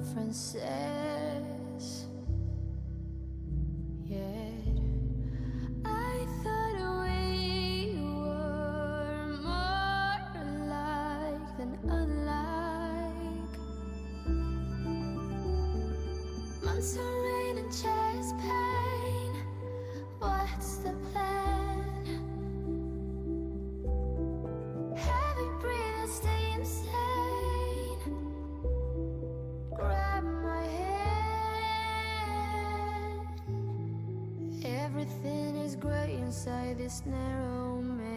differences. Yet I thought we were more alike than unlike. Months of rain and chest pain. What's the plan? Heavy breathing, stay insane. Grab my hand. Everything is great inside this narrow maze.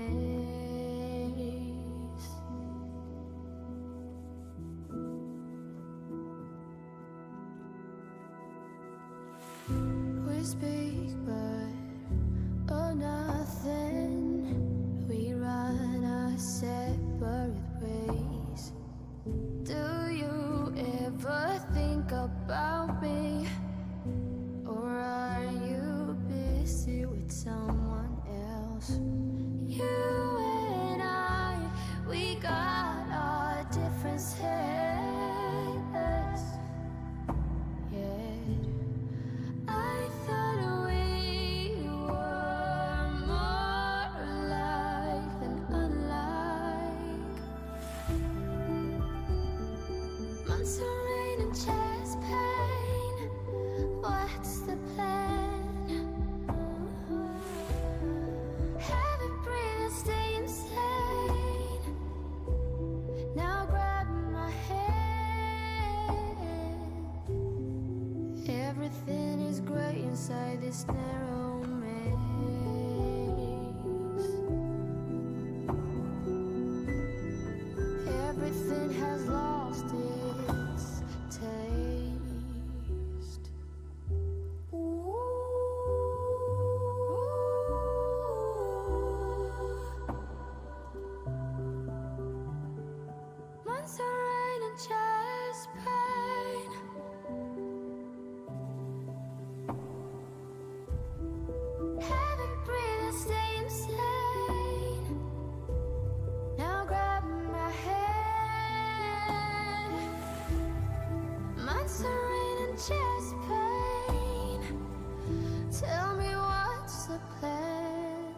We speak, but oh, nothing. We run our separate ways. Do you ever think about me? Or are you busy with someone else? You and I, we got our differences. Yet I thought we were more alike than unlike. Months of rain and chest pain. What's the plan? Heavy breathing, stay insane. Now grab my hand. Everything is great inside this narrow maze. Everything has lost its taste. Months of rain and chest pain. Heavy breathing, stay insane. Now grab my hand. Months of rain and chest pain. Tell me what's the plan?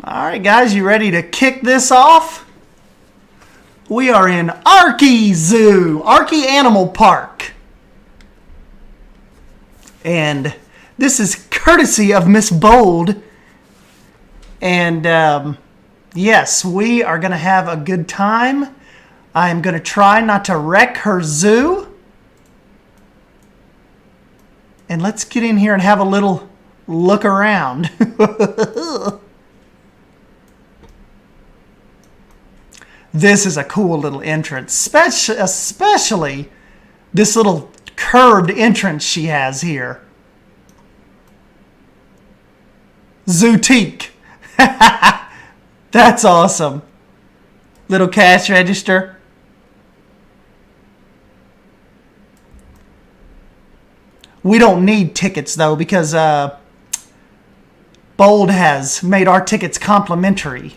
All right, guys, you ready to kick this off? We are in Arkhee Zoo, Arkhee Animal Park. And this is courtesy of Miss Bold. And yes, we are going to have a good time. I am going to try not to wreck her zoo. And let's get in here and have a little look around. This is a cool little entrance, especially this little curved entrance she has here. Zootique. That's awesome. Little cash register. We don't need tickets though because Bold has made our tickets complimentary.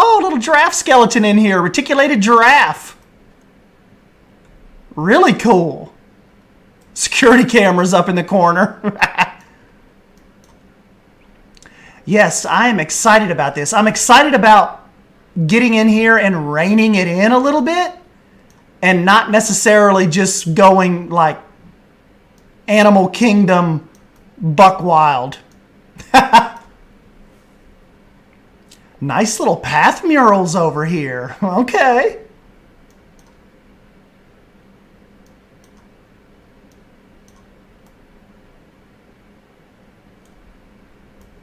Oh, little giraffe skeleton in here. Reticulated giraffe. Really cool. Security cameras up in the corner. Yes, I am excited about this. I'm excited about getting in here and reining it in a little bit. And not necessarily just going like Animal Kingdom buck wild. Nice little path murals over here. Okay.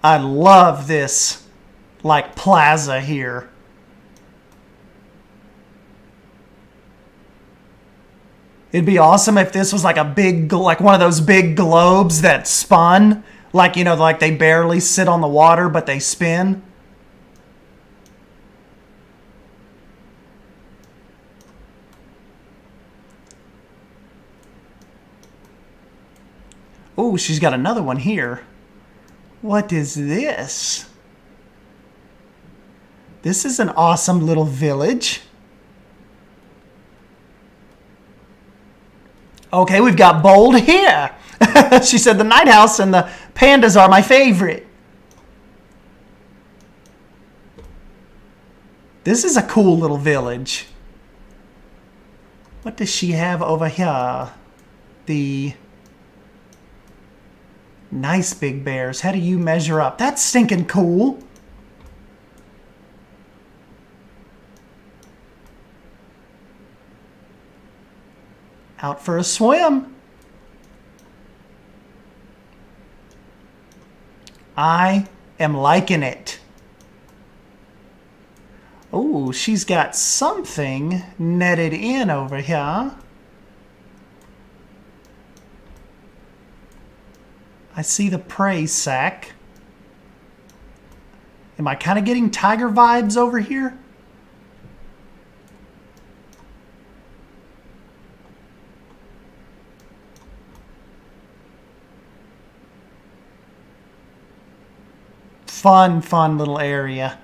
I love this like plaza here. It'd be awesome if this was like a big, like one of those big globes that spun. Like, you know, like they barely sit on the water, but they spin. Oh, she's got another one here. What is this? This is an awesome little village. Okay, we've got Bold here. She said the Night House and the pandas are my favorite. This is a cool little village. What does she have over here? The nice big bears. How do you measure up? That's stinking cool. Out for a swim. I am liking it. Oh, she's got something netted in over here. I see the prey sack. Am I kind of getting tiger vibes over here? Fun little area.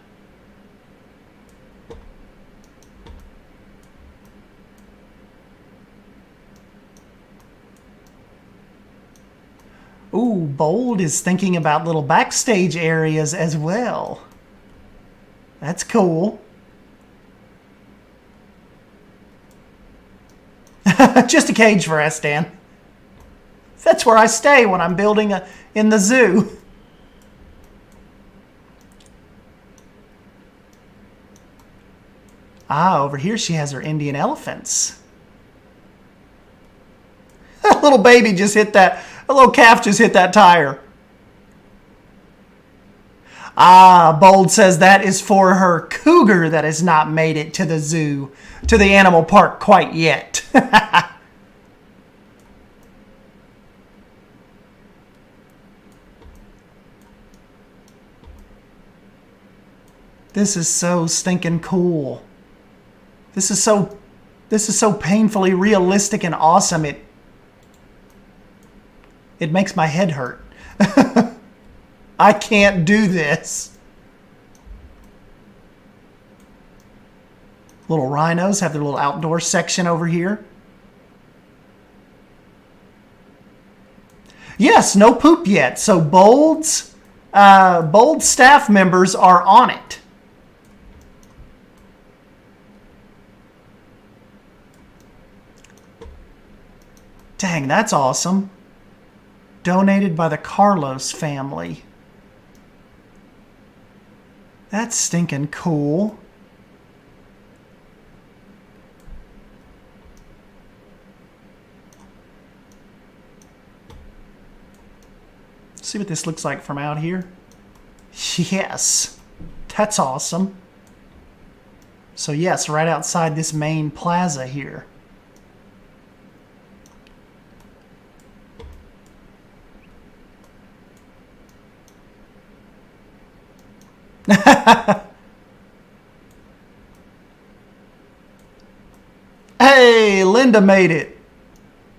Ooh, Bold is thinking about little backstage areas as well. That's cool. Just a cage for us, Dan. That's where I stay when I'm building in the zoo. Ah, over here she has her Indian elephants. A little baby just hit that. A little calf just hit that tire. Ah, Bold says that is for her cougar that has not made it to the zoo, to the animal park quite yet. This is so stinking cool. This is so painfully realistic and awesome. It makes my head hurt. I can't do this. Little rhinos have their little outdoor section over here. Yes, no poop yet. So Bold's Bold staff members are on it. Dang, that's awesome. Donated by the Carlos family. That's stinking cool. See what this looks like from out here. Yes, that's awesome. So yes, right outside this main plaza here. Hey, Linda made it.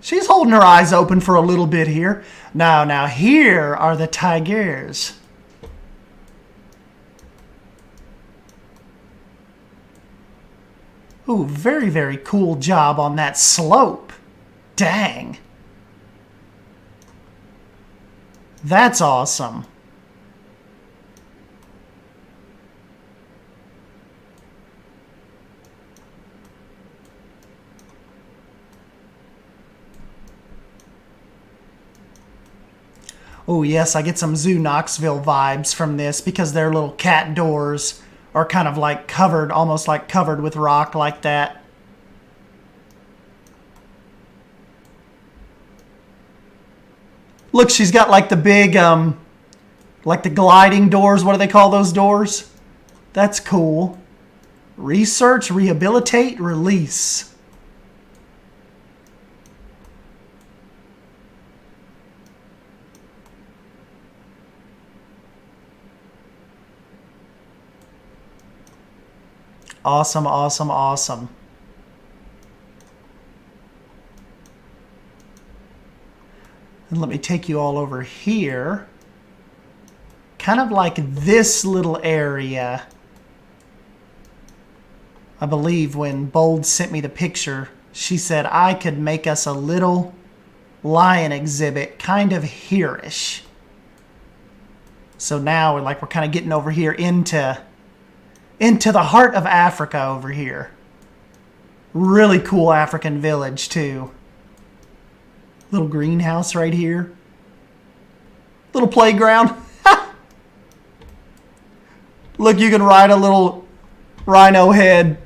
She's holding her eyes open for a little bit here. Now here are the tigers. Ooh, very, very cool job on that slope. Dang. That's awesome. Oh yes, I get some Zoo Knoxville vibes from this because their little cat doors are kind of like covered, almost like covered with rock like that. Look, she's got like the big, like the gliding doors. What do they call those doors? That's cool. Research, rehabilitate, release. Awesome, awesome, awesome. And let me take you all over here. Kind of like this little area. I believe when Bold sent me the picture, she said I could make us a little lion exhibit kind of here-ish. So now we're kind of getting over here into the heart of Africa over here. Really cool African village too. Little greenhouse right here. Little playground. Look, you can ride a little rhino head.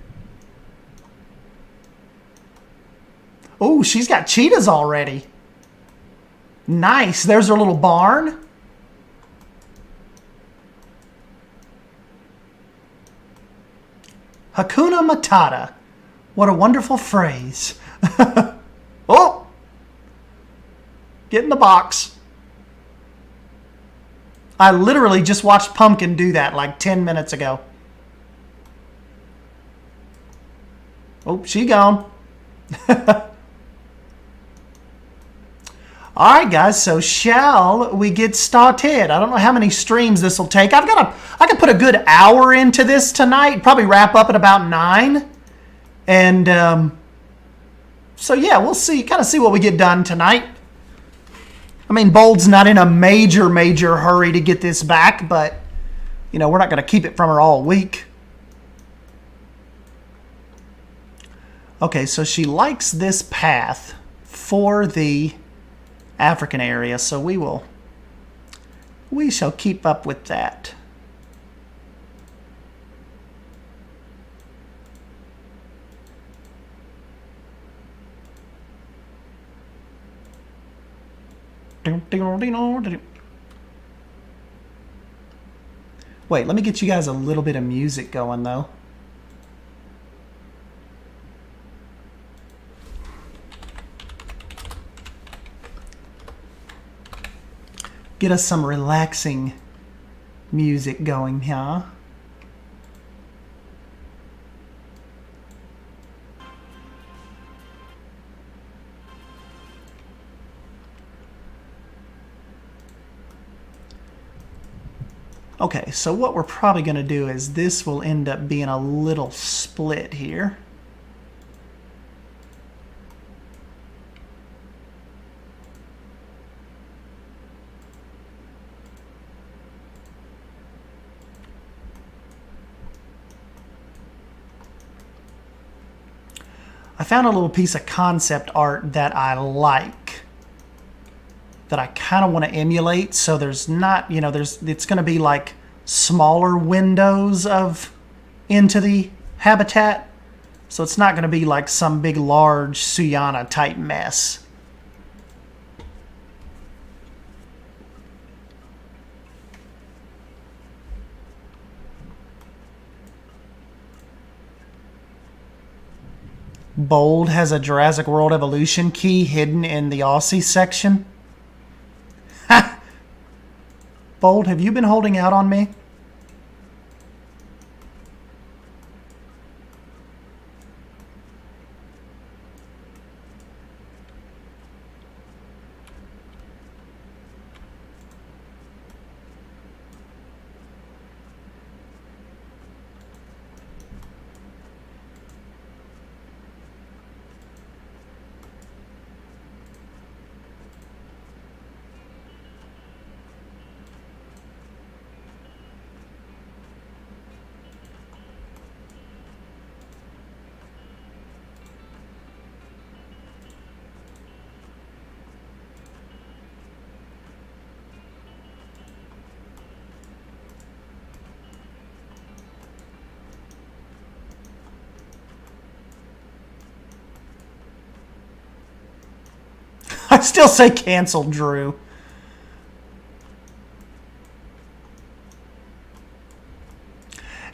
Oh, she's got cheetahs already. Nice. There's her little barn. Hakuna Matata. What a wonderful phrase. Oh! Get in the box. I literally just watched Pumpkin do that like 10 minutes ago. Oh, she gone. All right, guys, so shall we get started? I don't know how many streams this will take. I could put a good hour into this tonight, probably wrap up at about 9. And so, yeah, we'll see, kind of see what we get done tonight. I mean, Bold's not in a major hurry to get this back, but, you know, we're not going to keep it from her all week. Okay, so she likes this path for the African area, so we shall keep up with that. Wait, let me get you guys a little bit of music going though. Get us some relaxing music going, huh? Okay, so what we're probably going to do is this will end up being a little split here. I found a little piece of concept art that I like, that I kind of want to emulate. So there's not, you know, it's going to be like smaller windows of into the habitat. So it's not going to be like some big, large Suyana type mess. Bold has a Jurassic World Evolution key hidden in the Aussie section. Ha! Bold, have you been holding out on me? I still say cancel, Drew.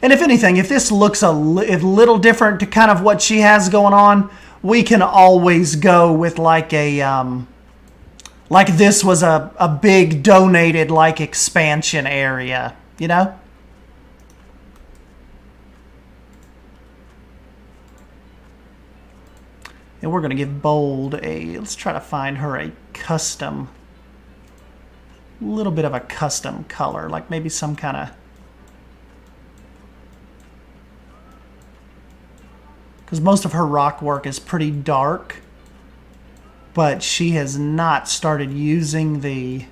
And if anything, if this looks a little different to kind of what she has going on, we can always go with like a, like this was a big donated like expansion area, you know? And we're going to give Bold a, let's try to find her a custom, little bit of a custom color, like maybe some kind of, because most of her rock work is pretty dark, but she has not started using the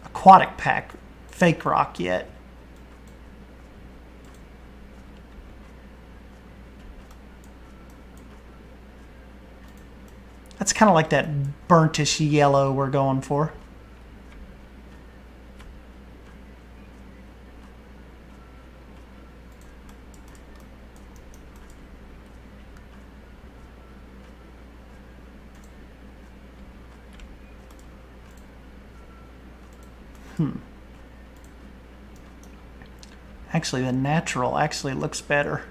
aquatic pack fake rock yet. That's kind of like that burnt-ish yellow we're going for. Actually, the natural actually looks better.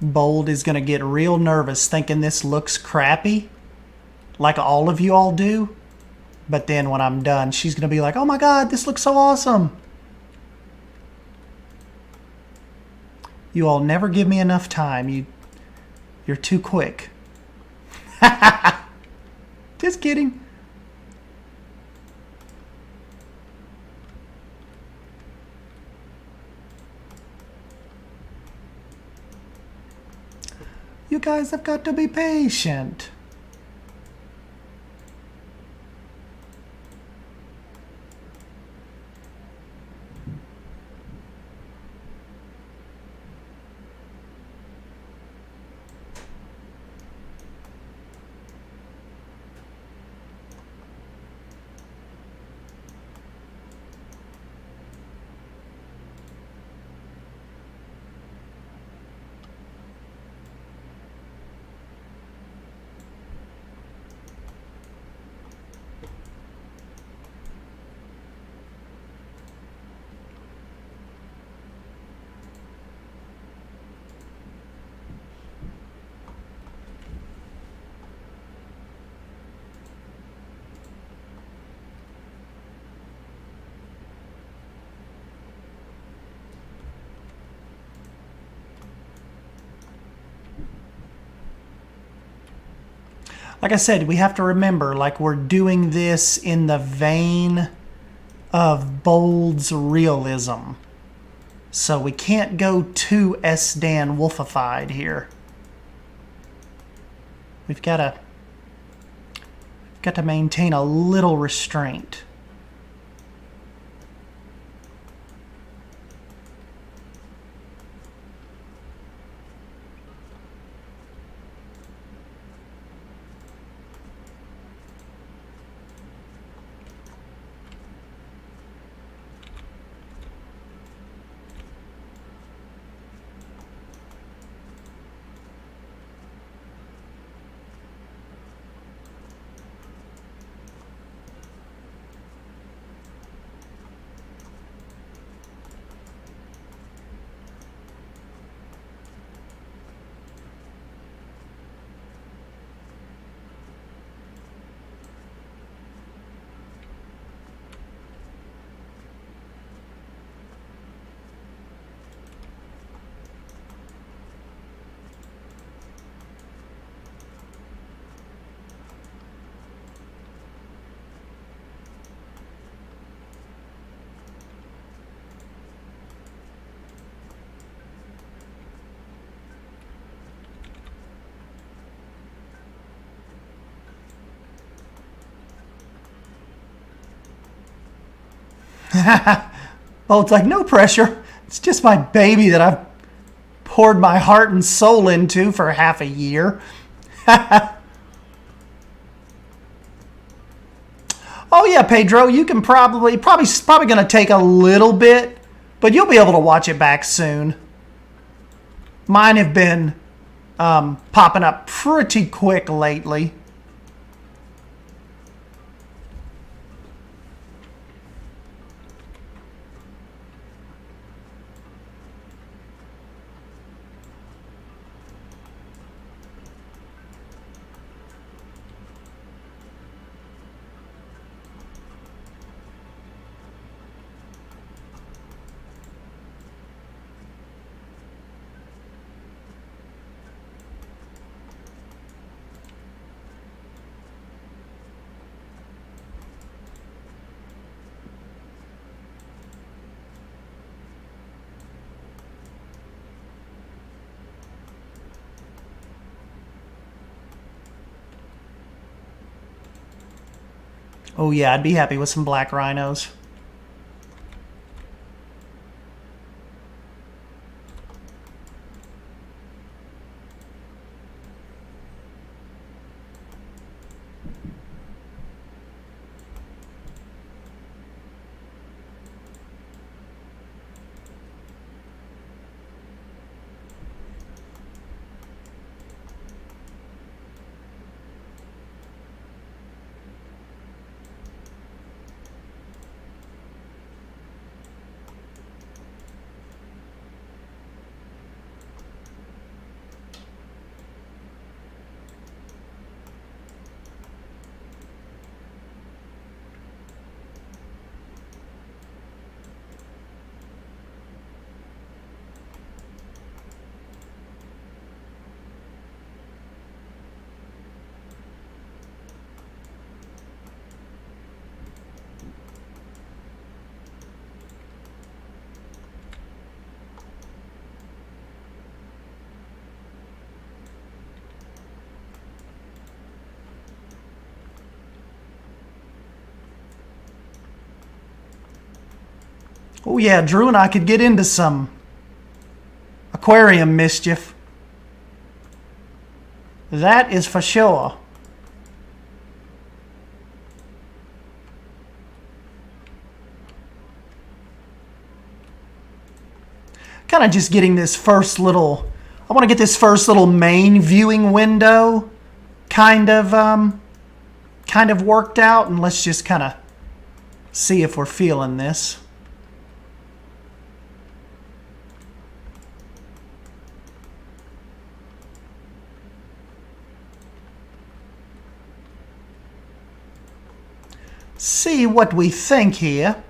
Bold is going to get real nervous thinking this looks crappy, like all of you all do. But then when I'm done, she's going to be like, oh my God, this looks so awesome. You all never give me enough time. You're too quick. Just kidding. You guys have got to be patient. Like I said, we have to remember, like, we're doing this in the vein of Bold's realism. So we can't go too S-Dan wolfified here. We've got to maintain a little restraint. Oh, it's like, no pressure. It's just my baby that I've poured my heart and soul into for half a year. Oh yeah, Pedro, you can probably going to take a little bit, but you'll be able to watch it back soon. Mine have been popping up pretty quick lately. Oh yeah, I'd be happy with some black rhinos. Oh yeah, Drew and I could get into some aquarium mischief. That is for sure. Kind of just getting this first little, I want to get this first little main viewing window kind of worked out, and let's just kind of see if we're feeling this. See what we think here.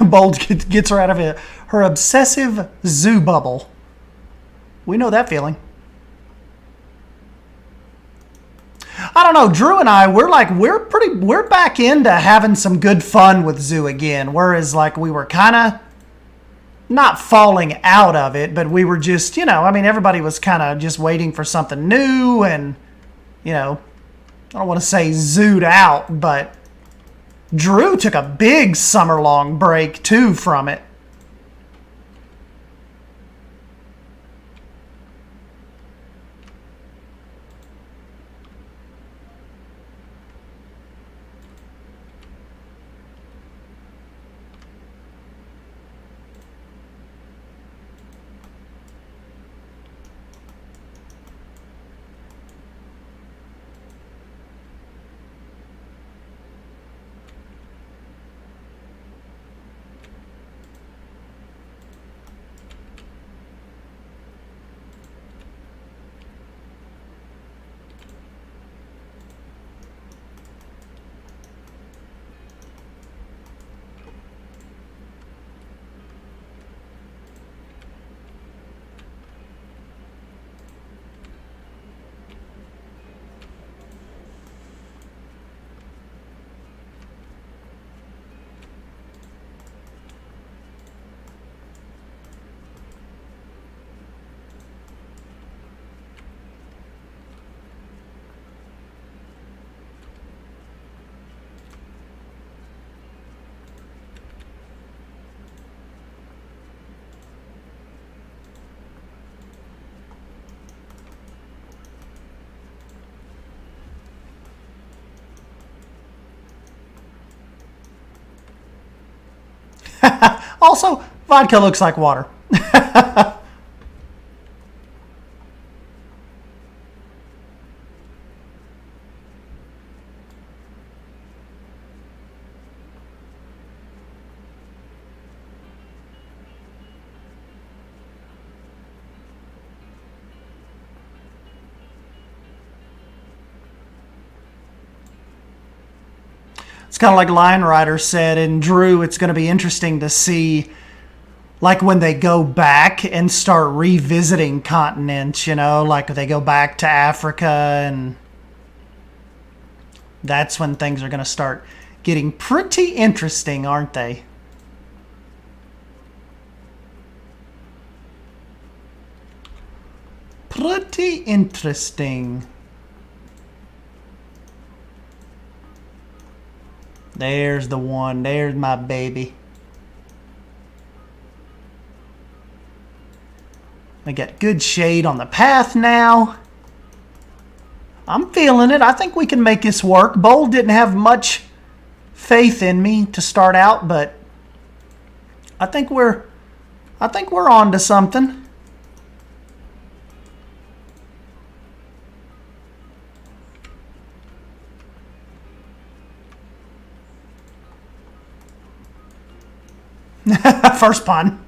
Bold gets her out of her obsessive zoo bubble. We know that feeling. I don't know, Drew and I, we're back into having some good fun with zoo again. Whereas like we were kind of not falling out of it, but we were just, I mean, everybody was kind of just waiting for something new and, I don't want to say zooed out, but Drew took a big summer-long break, too, from it. Also, vodka looks like water. It's kind of like Lion Rider said, and Drew, it's going to be interesting to see, like, when they go back and start revisiting continents, like they go back to Africa, and that's when things are going to start getting pretty interesting, aren't they? Pretty interesting. There's the one. There's my baby. I got good shade on the path now. I'm feeling it. I think we can make this work. Bold didn't have much faith in me to start out, but I think we're on to something. First pun.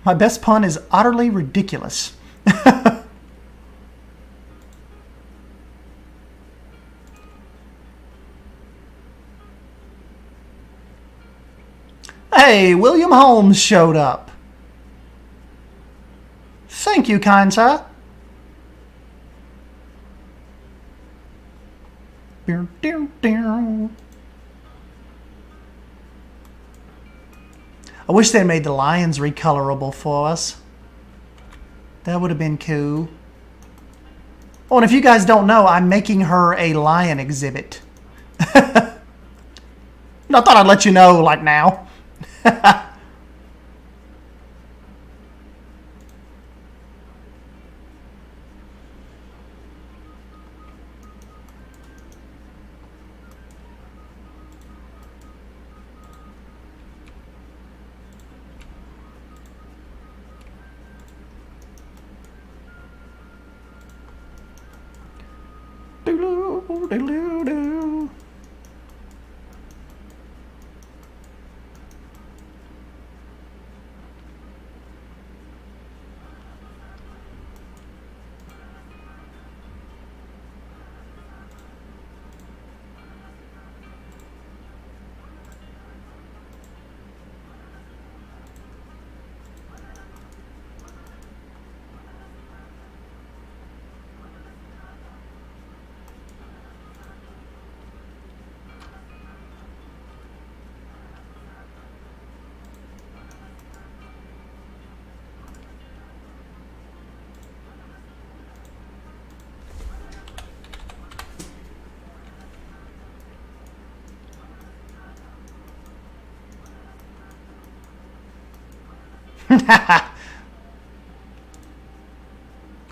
My best pun is utterly ridiculous. Hey, William Holmes showed up. Thank you, kind sir. I wish they made the lions recolorable for us. That would have been cool. Oh, and if you guys don't know, I'm making her a lion exhibit. I thought I'd let you know, like, now.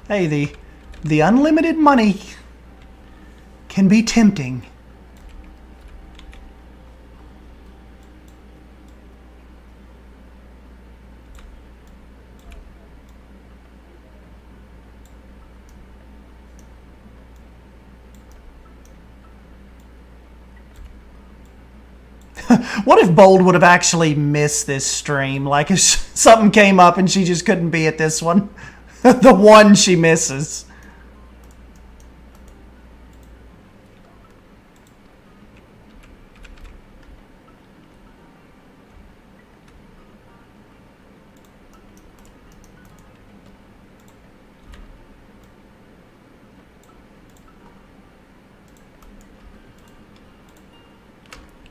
Hey, the unlimited money can be tempting. What if Bold would have actually missed this stream? Like if something came up and she just couldn't be at this one. The one she misses.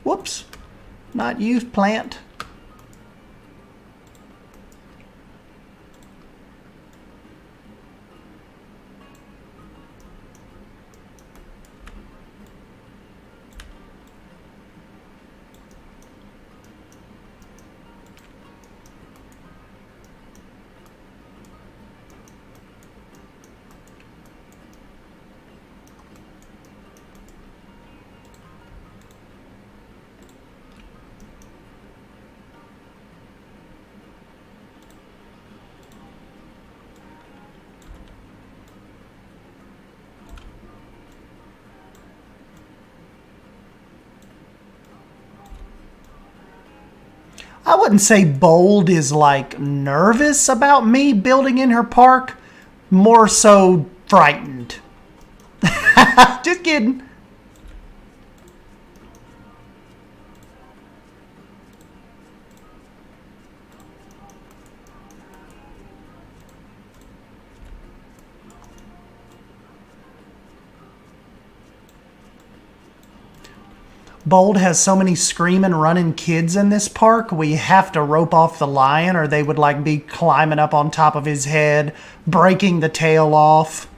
Whoops. Not you, plant. I wouldn't say Bold is like nervous about me building in her park, more so frightened. Just kidding. Bold has so many screaming, running kids in this park, we have to rope off the lion or they would like be climbing up on top of his head, breaking the tail off.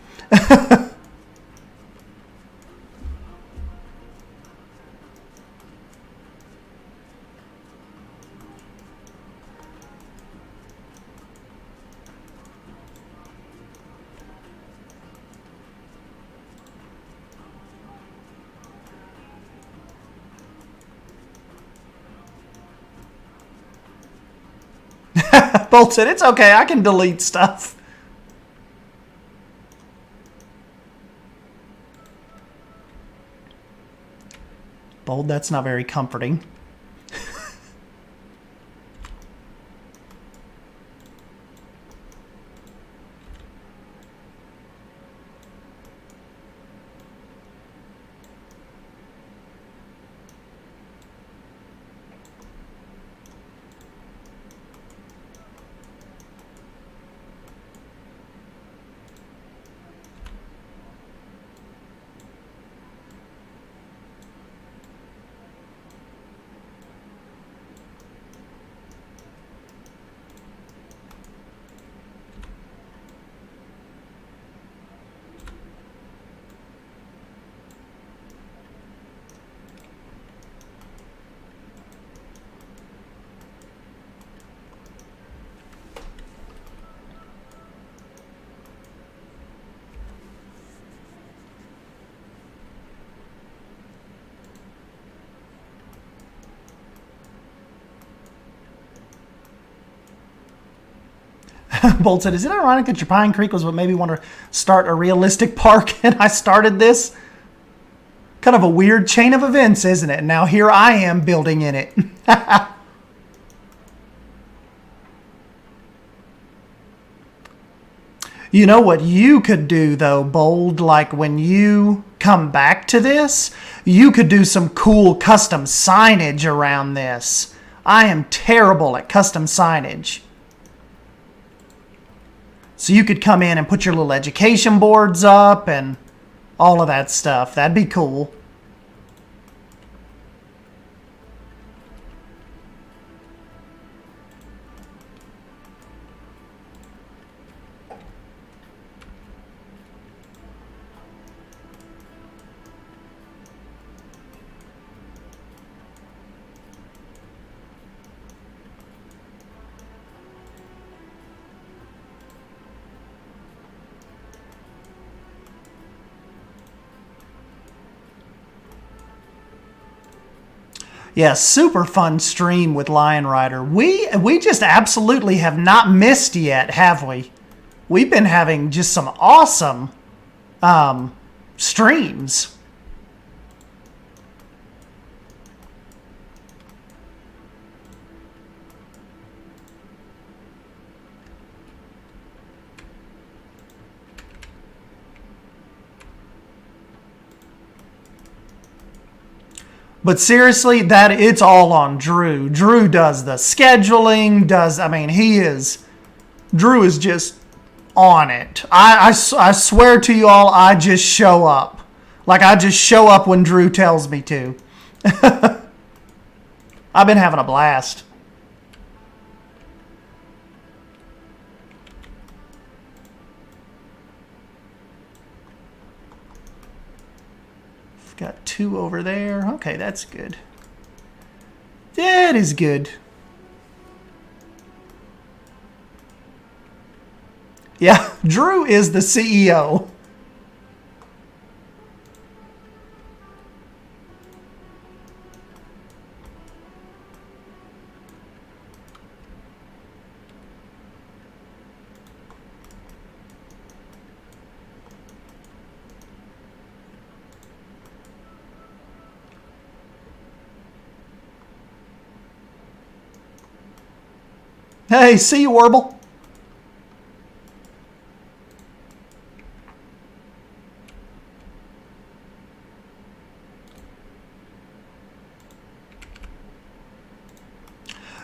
Bolt said, it's okay, I can delete stuff. Bold, that's not very comforting. Bolt said, is it ironic that your Pine Creek was what made me want to start a realistic park and I started this? Kind of a weird chain of events, isn't it? Now here I am building in it. You know what you could do, though, Bold? Like, when you come back to this, you could do some cool custom signage around this. I am terrible at custom signage. So you could come in and put your little education boards up and all of that stuff. That'd be cool. Yeah, super fun stream with Lion Rider. We just absolutely have not missed yet, have we? We've been having just some awesome streams. But seriously, it's all on Drew. Drew does the scheduling, Drew is just on it. I swear to you all, I just show up. Like, I just show up when Drew tells me to. I've been having a blast. Got 2 over there. Okay, that's good. That is good. Yeah, Drew is the CEO. Hey, see you, Warble.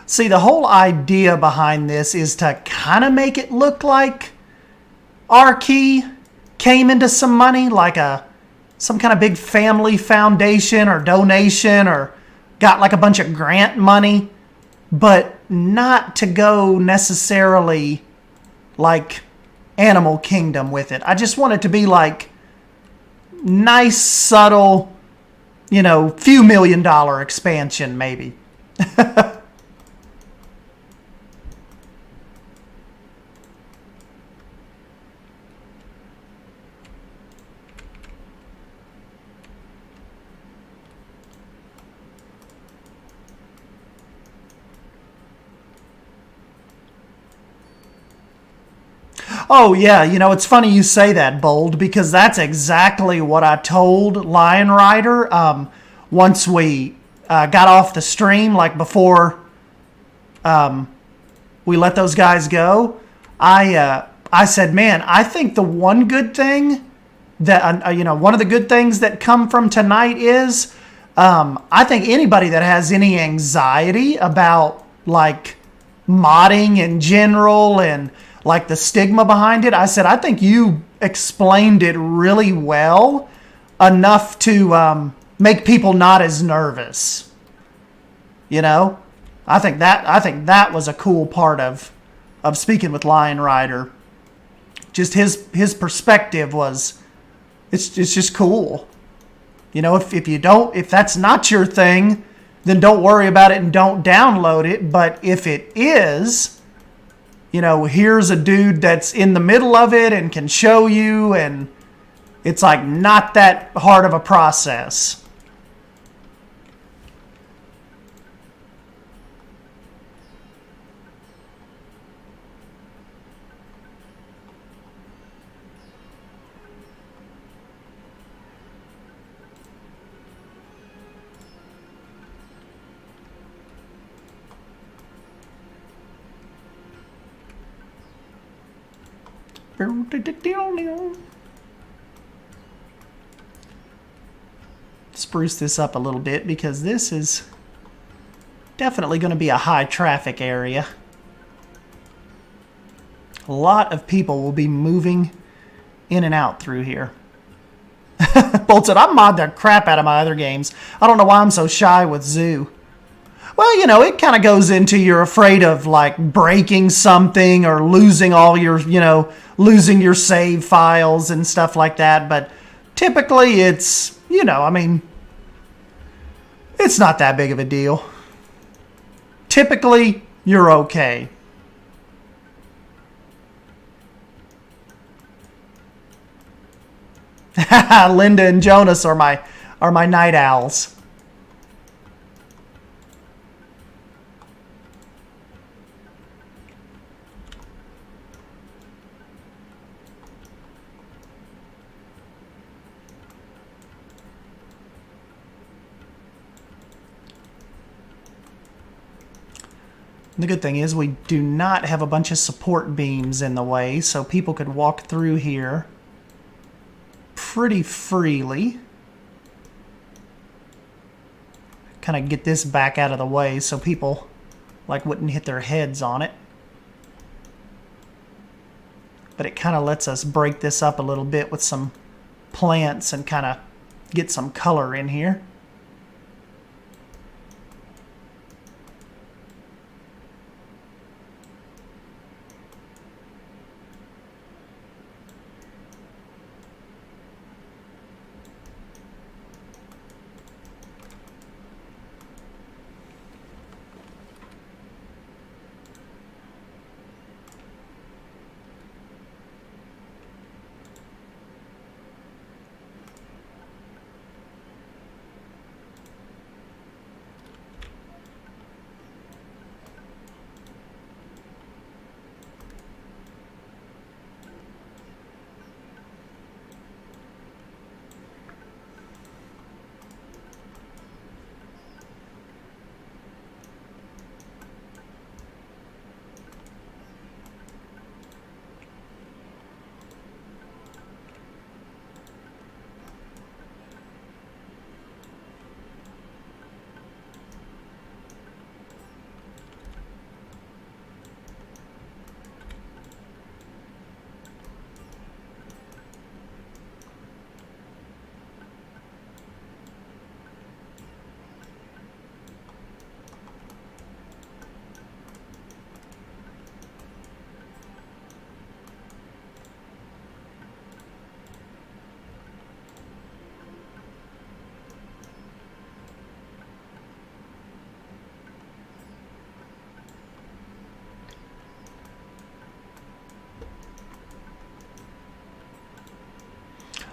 See, the whole idea behind this is to kind of make it look like Arkhee came into some money, like some kind of big family foundation or donation, or got like a bunch of grant money, but not to go necessarily like Animal Kingdom with it. I just want it to be like nice, subtle, few $1 million expansion maybe. Oh, yeah, it's funny you say that, Bold, because that's exactly what I told Lion Rider once we got off the stream, like before we let those guys go. I said, man, I think the one good thing that, one of the good things that come from tonight is I think anybody that has any anxiety about, like, modding in general and like the stigma behind it, I said, I think you explained it really well, enough to make people not as nervous. I think that was a cool part of speaking with Lion Rider. Just his perspective was, it's just cool. If that's not your thing, then don't worry about it and don't download it. But if it is, here's a dude that's in the middle of it and can show you, and it's like not that hard of a process. Spruce this up a little bit because this is definitely going to be a high traffic area. A lot of people will be moving in and out through here. Bolt said, I mod the crap out of my other games. I don't know why I'm so shy with Zoo. Well, you know, it kind of goes into you're afraid of like breaking something or losing all your, you know, losing your save files and stuff like that. But typically it's, you know, I mean, it's not that big of a deal. Typically, you're okay. Linda and Jonas are my night owls. The good thing is we do not have a bunch of support beams in the way, so people could walk through here pretty freely. Kind of get this back out of the way so people like wouldn't hit their heads on it. But it kind of lets us break this up a little bit with some plants and kind of get some color in here.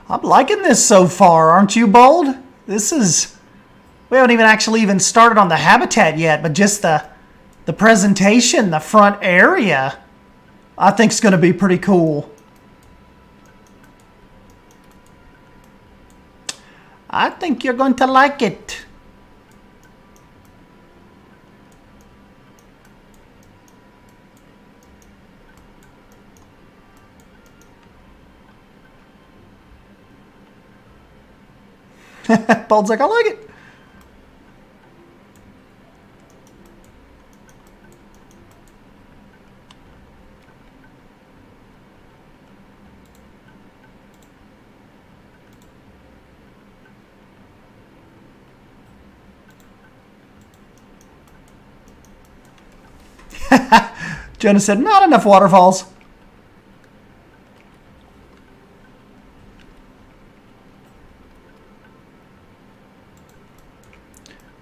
I'm liking this so far, aren't you, Bold? This is... We haven't even started on the habitat yet, but just the presentation, the front area, I think is going to be pretty cool. I think you're going to like it. Bold's like, I like it. Jonah said, not enough waterfalls.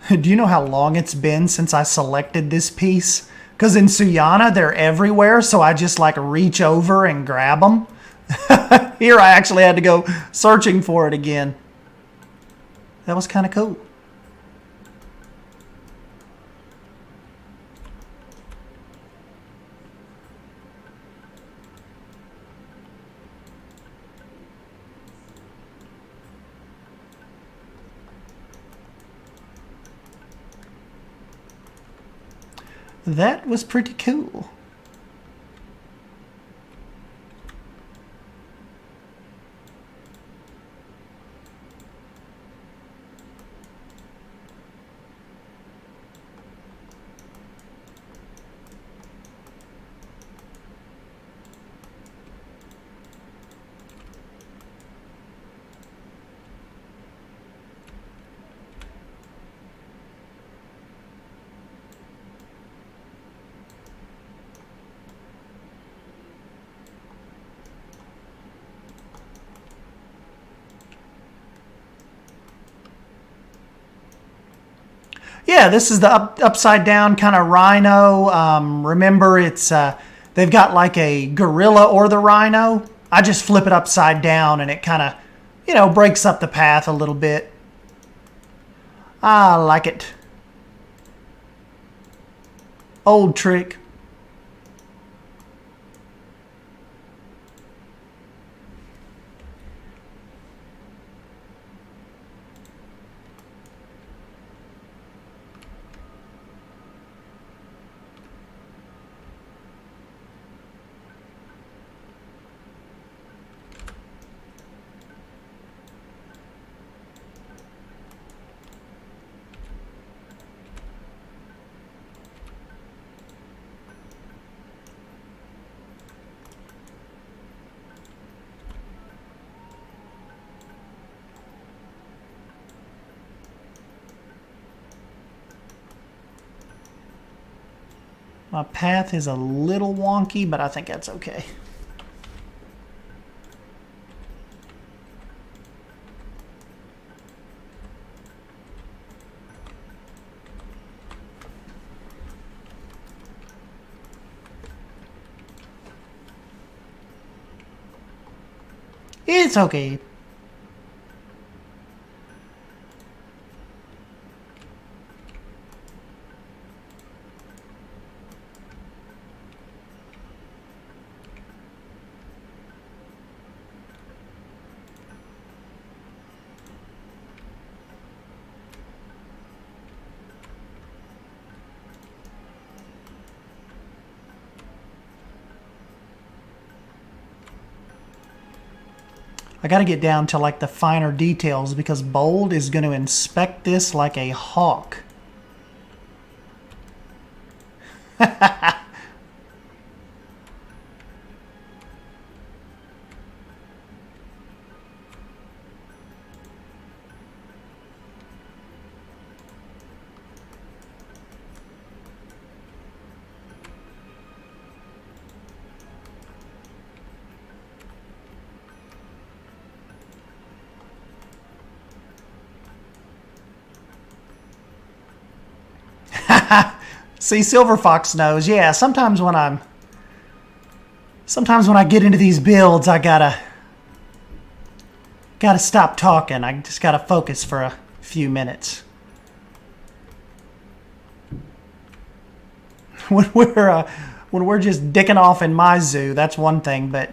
Do you know how long it's been since I selected this piece? Because in Suyana, they're everywhere, so I just like reach over and grab them. Here I actually had to go searching for it again. That was kind of cool. That was pretty cool. Yeah, this is the upside down kind of rhino. Remember, it's they've got like a gorilla or the rhino. I just flip it upside down and it kind of, you know, breaks up the path a little bit. I like it. Old trick. My path is a little wonky, but I think that's okay. It's okay. I got to get down to like the finer details because Bold is going to inspect this like a hawk. See, Silver Fox knows. Yeah, sometimes when I get into these builds, I gotta stop talking. I just gotta focus for a few minutes. When we're just dicking off in my zoo, that's one thing, but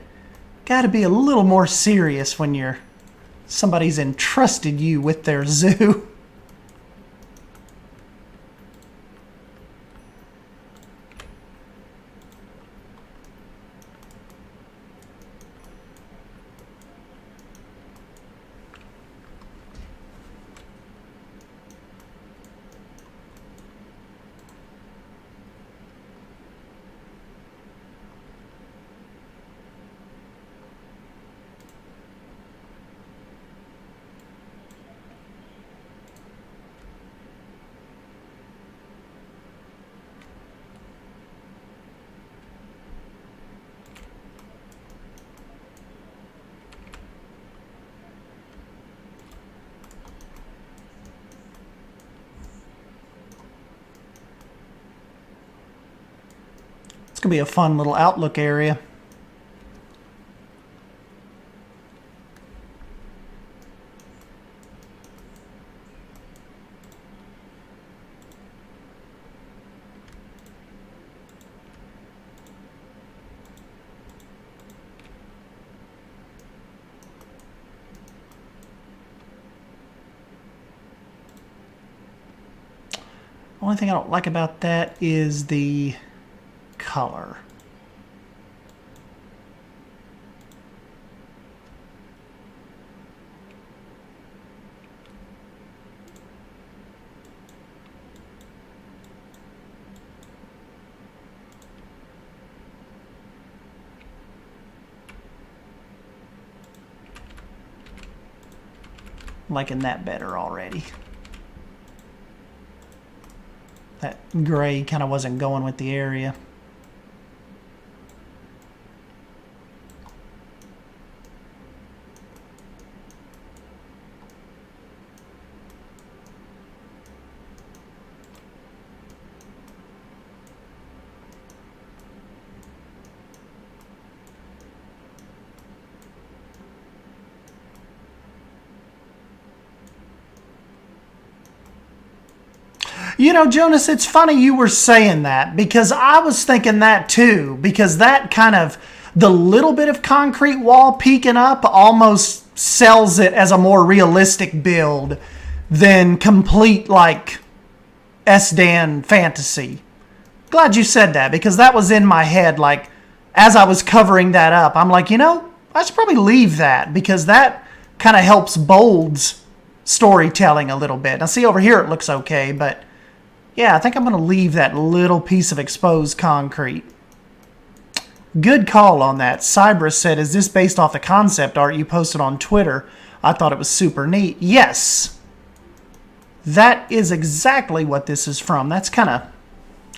gotta be a little more serious when somebody's entrusted you with their zoo. It's going to be a fun little outlook area. Only thing I don't like about that is the color. Liking that better already. That gray kind of wasn't going with the area. You know, Jonas, it's funny you were saying that because I was thinking that too. Because that kind of, the little bit of concrete wall peeking up almost sells it as a more realistic build than complete, like, SDAN fantasy. Glad you said that because that was in my head. Like, as I was covering that up, I'm like, you know, I should probably leave that because that kind of helps bolds storytelling a little bit. Now, see, over here it looks okay, but yeah, I think I'm going to leave that little piece of exposed concrete. Good call on that. Cybris said, is this based off the concept art you posted on Twitter? I thought it was super neat. Yes. That is exactly what this is from. That's kind of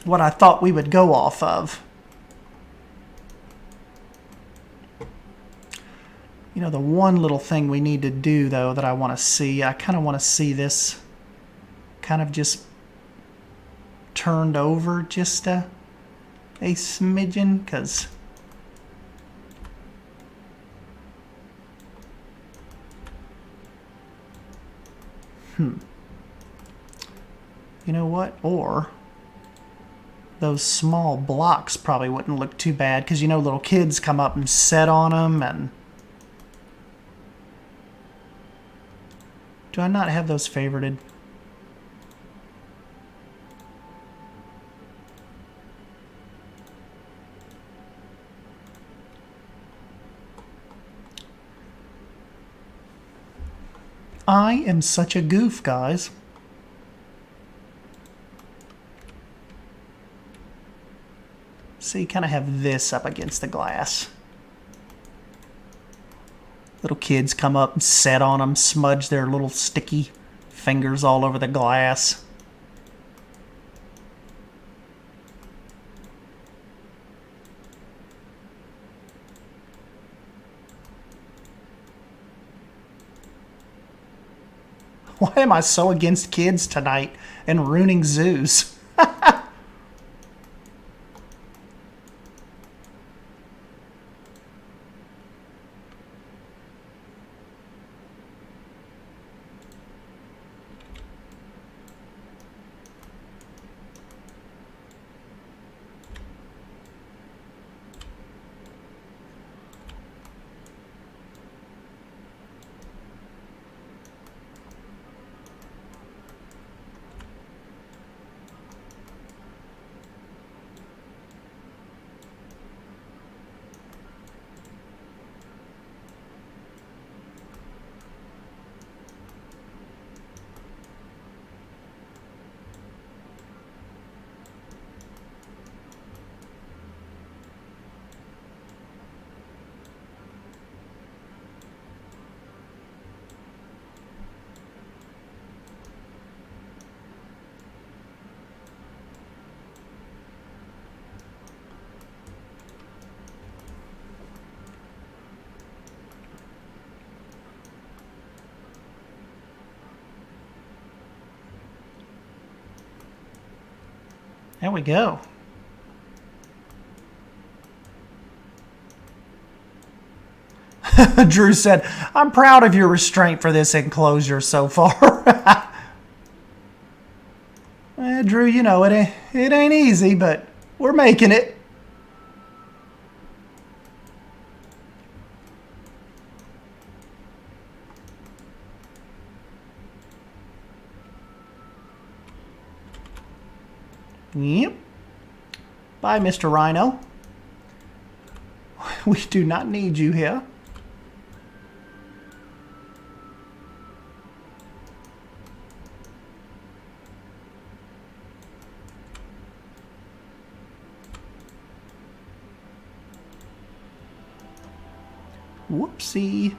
what I thought we would go off of. You know, the one little thing we need to do, though, that I want to see, I kind of want to see this kind of just turned over just a smidgen, because you know what? Or those small blocks probably wouldn't look too bad, because you know little kids come up and set on them. And do I not have those favorited? I am such a goof, guys. So you kind of have this up against the glass. Little kids come up and set on them, smudge their little sticky fingers all over the glass. Why am I so against kids tonight and ruining zoos? There we go. Drew said, I'm proud of your restraint for this enclosure so far. Drew, you know, it ain't easy, but we're making it. Yep. Bye, Mr. Rhino. We do not need you here. Whoopsie.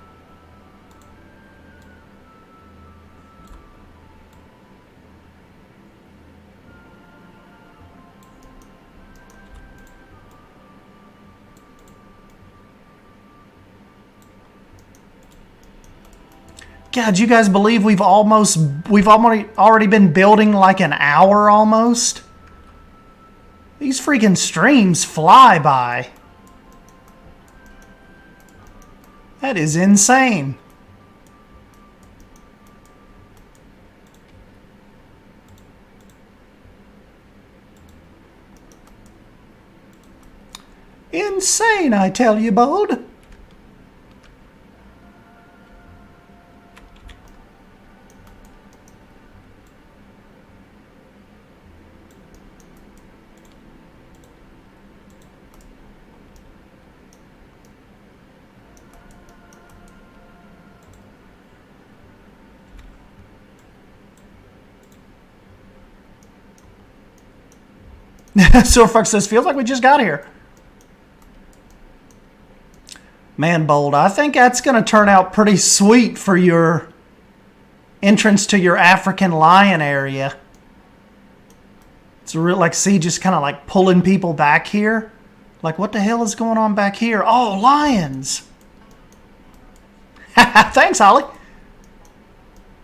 God, do you guys believe we've already been building like an hour almost? These freaking streams fly by. That is insane. Insane, I tell you, Bold. Silverfuck says, feels like we just got here. Man, Bold, I think that's going to turn out pretty sweet for your entrance to your African lion area. It's real, like, see, just kind of like pulling people back here. Like, what the hell is going on back here? Oh, lions. Thanks, Holly.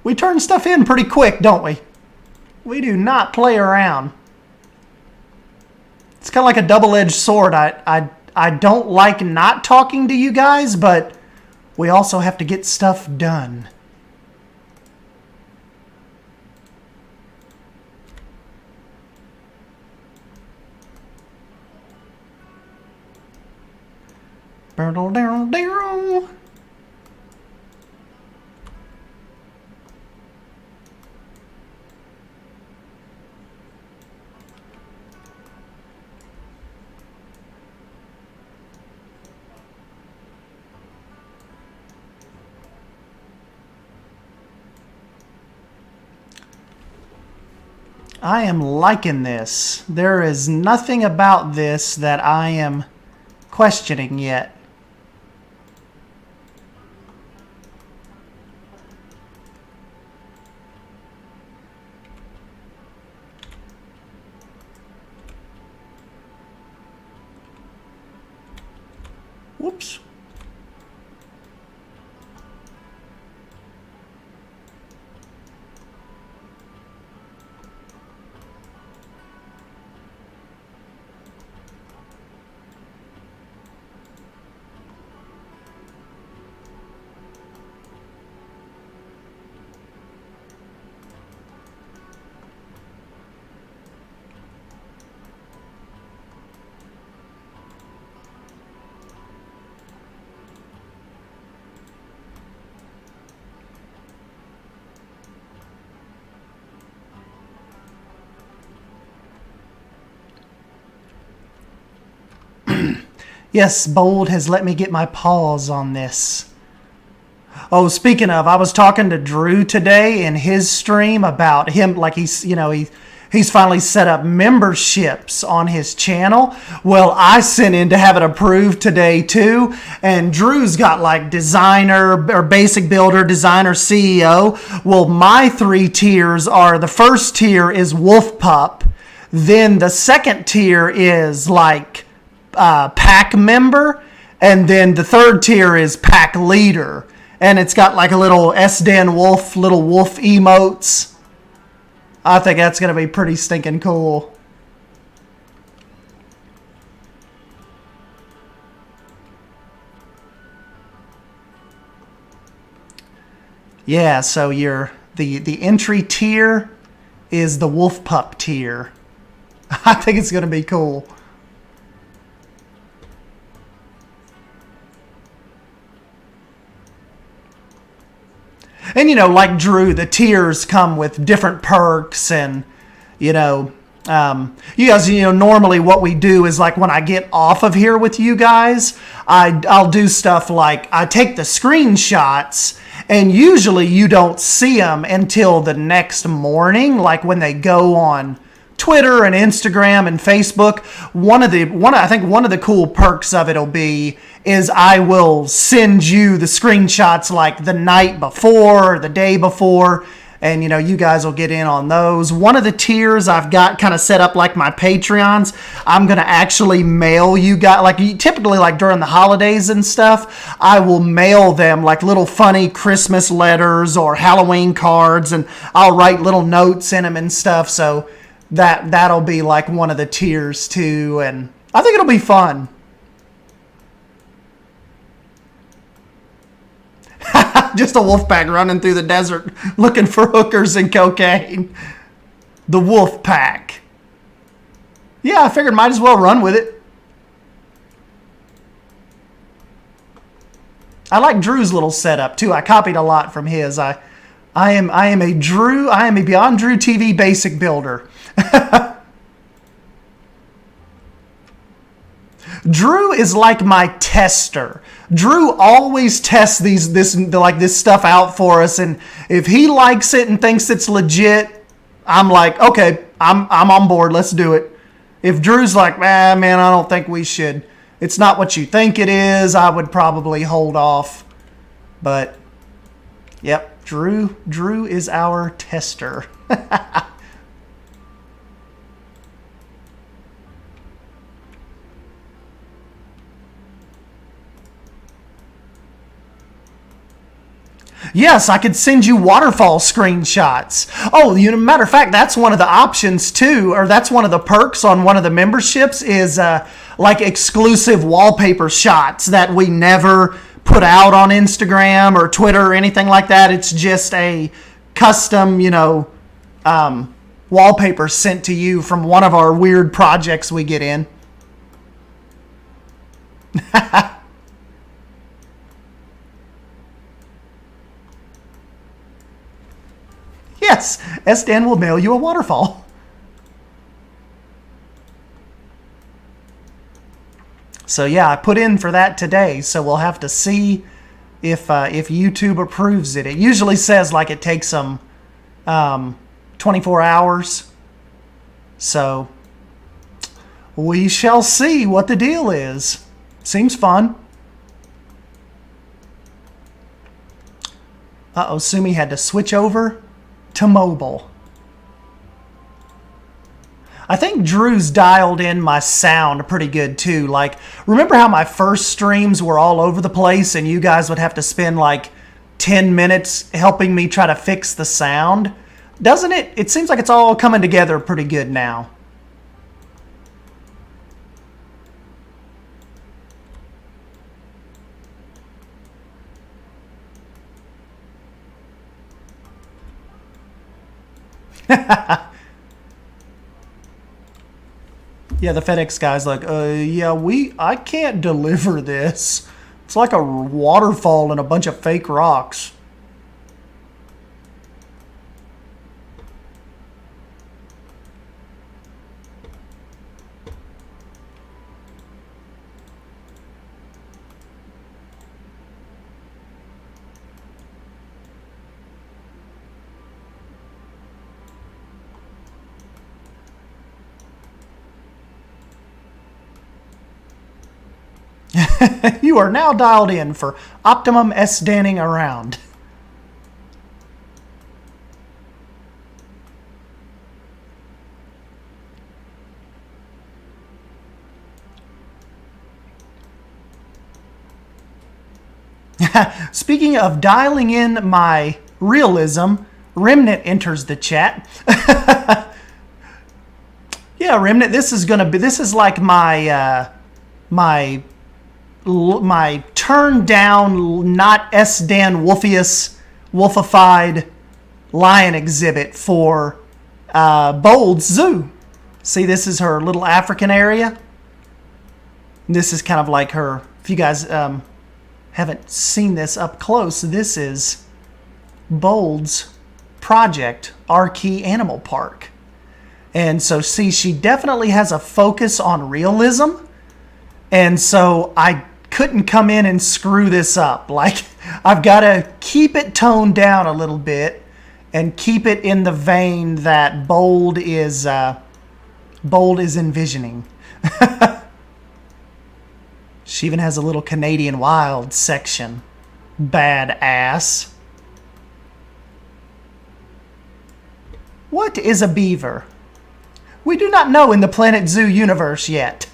We turn stuff in pretty quick, don't we? We do not play around. It's kind of like a double-edged sword. I don't like not talking to you guys, but we also have to get stuff done. I am liking this. There is nothing about this that I am questioning yet. Whoops. Yes, Bold has let me get my paws on this. Oh, speaking of, I was talking to Drew today in his stream about him, like he's finally set up memberships on his channel. Well, I sent in to have it approved today too, and Drew's got like designer or basic builder, designer, CEO. Well, my 3 tiers are, the first tier is Wolf Pup, then the second tier is like pack member, and then the third tier is pack leader, and it's got like a little S-Den wolf, little wolf emotes. I think that's going to be pretty stinking cool. Yeah, so the entry tier is the Wolf Pup tier. I think it's going to be cool. And, like Drew, the tiers come with different perks and, you guys, normally what we do is like when I get off of here with you guys, I'll do stuff like I take the screenshots, and usually you don't see them until the next morning, like when they go on Twitter and Instagram and Facebook. I think one of the cool perks of it'll be is I will send you the screenshots like the night before or the day before, and you guys will get in on those. One of the tiers I've got kind of set up like my Patreons, I'm gonna actually mail you guys, like typically like during the holidays and stuff, I will mail them like little funny Christmas letters or Halloween cards, and I'll write little notes in them and stuff. So that'll be like one of the tiers too, and I think it'll be fun. Just a wolf pack running through the desert looking for hookers and cocaine. The wolf pack. Yeah, I figured might as well run with it. I like Drew's little setup too. I copied a lot from his. I am a Beyond Drew TV basic builder. Drew is like my tester. Drew always tests this stuff out for us, and if he likes it and thinks it's legit, I'm like, okay, I'm on board. Let's do it. If Drew's like, man, I don't think we should. It's not what you think it is, I would probably hold off. But, yep, Drew is our tester. Yes, I could send you waterfall screenshots. Oh, matter of fact, that's one of the options too, or that's one of the perks on one of the memberships is like exclusive wallpaper shots that we never put out on Instagram or Twitter or anything like that. It's just a custom, wallpaper sent to you from one of our weird projects we get in. Yes, SDan will mail you a waterfall. So yeah, I put in for that today, so we'll have to see if YouTube approves it. It usually says like it takes them 24 hours. So we shall see what the deal is. Seems fun. Uh-oh, Sumi had to switch over to mobile. I think Drew's dialed in my sound pretty good too. Like, remember how my first streams were all over the place and you guys would have to spend like 10 minutes helping me try to fix the sound? Doesn't it? It seems like it's all coming together pretty good now. Yeah, the FedEx guy's like, yeah, I can't deliver this. It's like a waterfall and a bunch of fake rocks. You are now dialed in for optimum S-danning around. Speaking of dialing in my realism, Remnant enters the chat. Yeah, Remnant, this is like my my turned down, not S-Dan wolfified lion exhibit for Bold's Zoo. See, this is her little African area. This is kind of like her, if you guys haven't seen this up close, this is Bold's project, Arkhee Animal Park. And so, see, she definitely has a focus on realism. And so I couldn't come in and screw this up. Like, I've got to keep it toned down a little bit and keep it in the vein that Bold is envisioning. She even has a little Canadian Wild section. Badass. What is a beaver? We do not know in the Planet Zoo universe yet.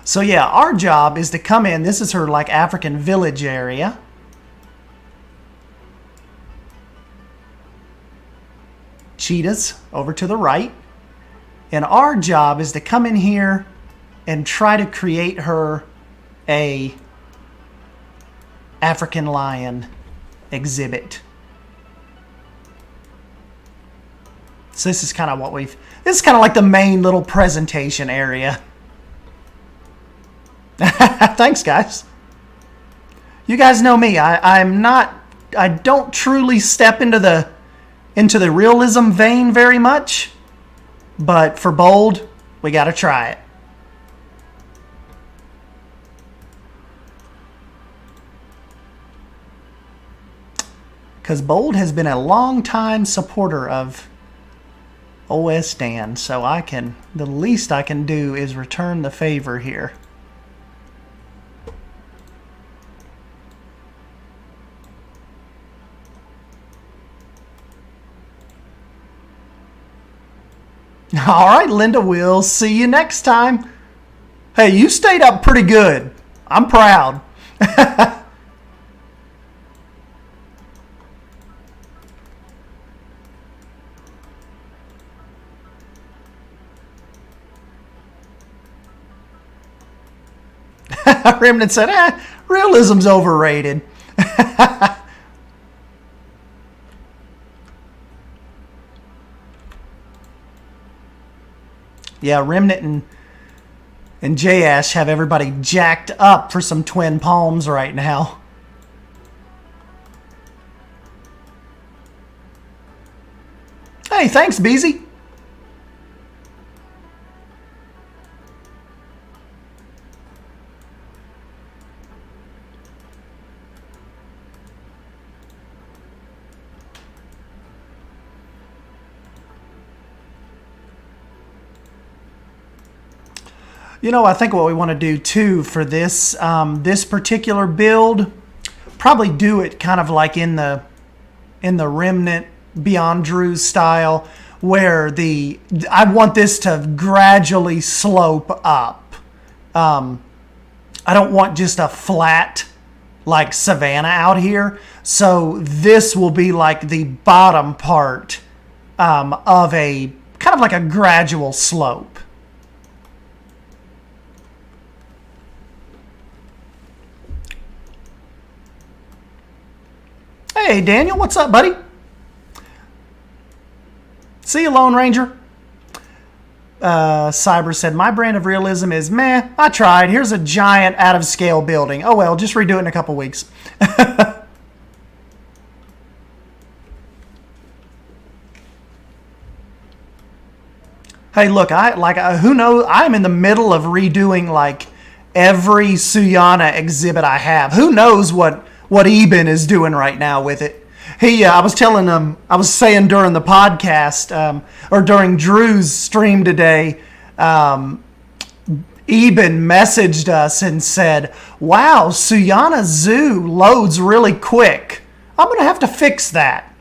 So yeah, our job is to come in. This is her like African village area. Cheetahs over to the right. And our job is to come in here and try to create her a African lion exhibit. So this is kind of what this is kind of like the main little presentation area. Thanks, guys. You guys know me. I don't truly step into the realism vein very much, but for bold, we got to try it. Because Bold has been a long time supporter of OS Dan, so the least I can do is return the favor here. All right, Linda, we'll see you next time. Hey, you stayed up pretty good. I'm proud. Remnant said, realism's overrated. Yeah, Remnant and J-Ash have everybody jacked up for some twin palms right now. Hey, thanks, Beezy. You know, I think what we want to do too for this this particular build, probably do it kind of like in the Remnant Beyond Drew's style, where I want this to gradually slope up. I don't want just a flat like savanna out here, so this will be like the bottom part of a kind of like a gradual slope. Hey, Daniel, what's up, buddy? See you, Lone Ranger. Cyber said, my brand of realism is meh. I tried. Here's a giant out-of-scale building. Oh, well, just redo it in a couple weeks. Hey, look, who knows? I'm in the middle of redoing, like, every Suyana exhibit I have. Who knows what Eben is doing right now with it. I was saying during the podcast, or during Drew's stream today, Eben messaged us and said, wow, Suyana Zoo loads really quick. I'm going to have to fix that.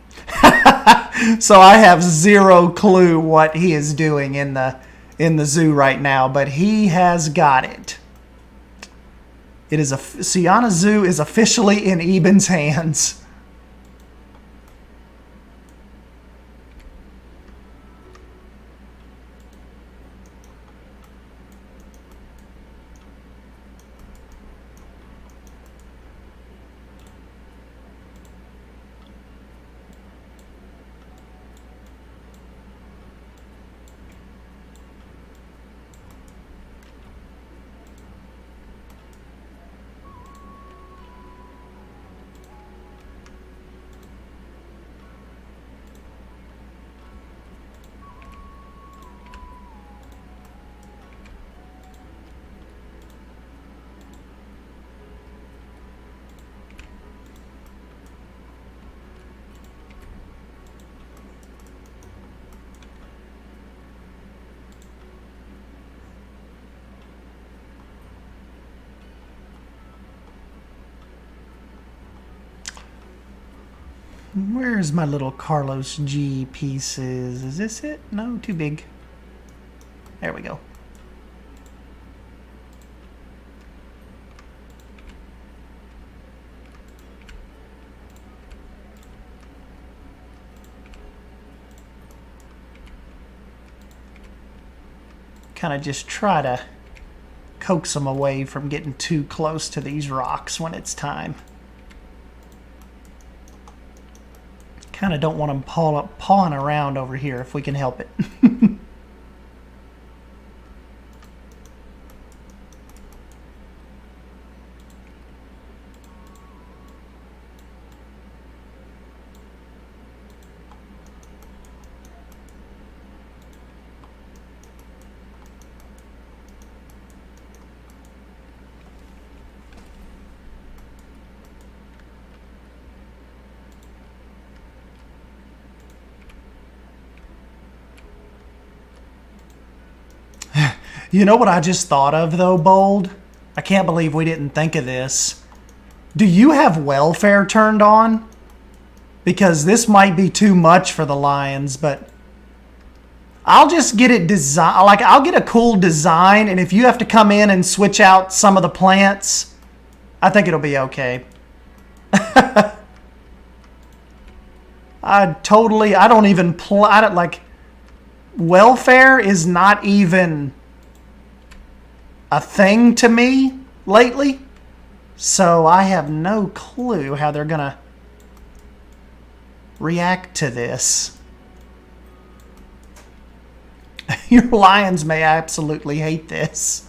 So I have zero clue what he is doing in the zoo right now, but he has got it. Suyana Zoo is officially in Eben's hands. Where's my little Carlos G pieces? Is this it? No, too big. There we go. Kind of just try to coax them away from getting too close to these rocks when it's time. Kind of don't want them pawing around over here if we can help it. You know what I just thought of, though, Bold? I can't believe we didn't think of this. Do you have welfare turned on? Because this might be too much for the lions, but I'll just get it design. Like, I'll get a cool design, and if you have to come in and switch out some of the plants, I think it'll be okay. I don't even like, welfare is not even a thing to me lately, so I have no clue how they're gonna react to this. Your lions may absolutely hate this.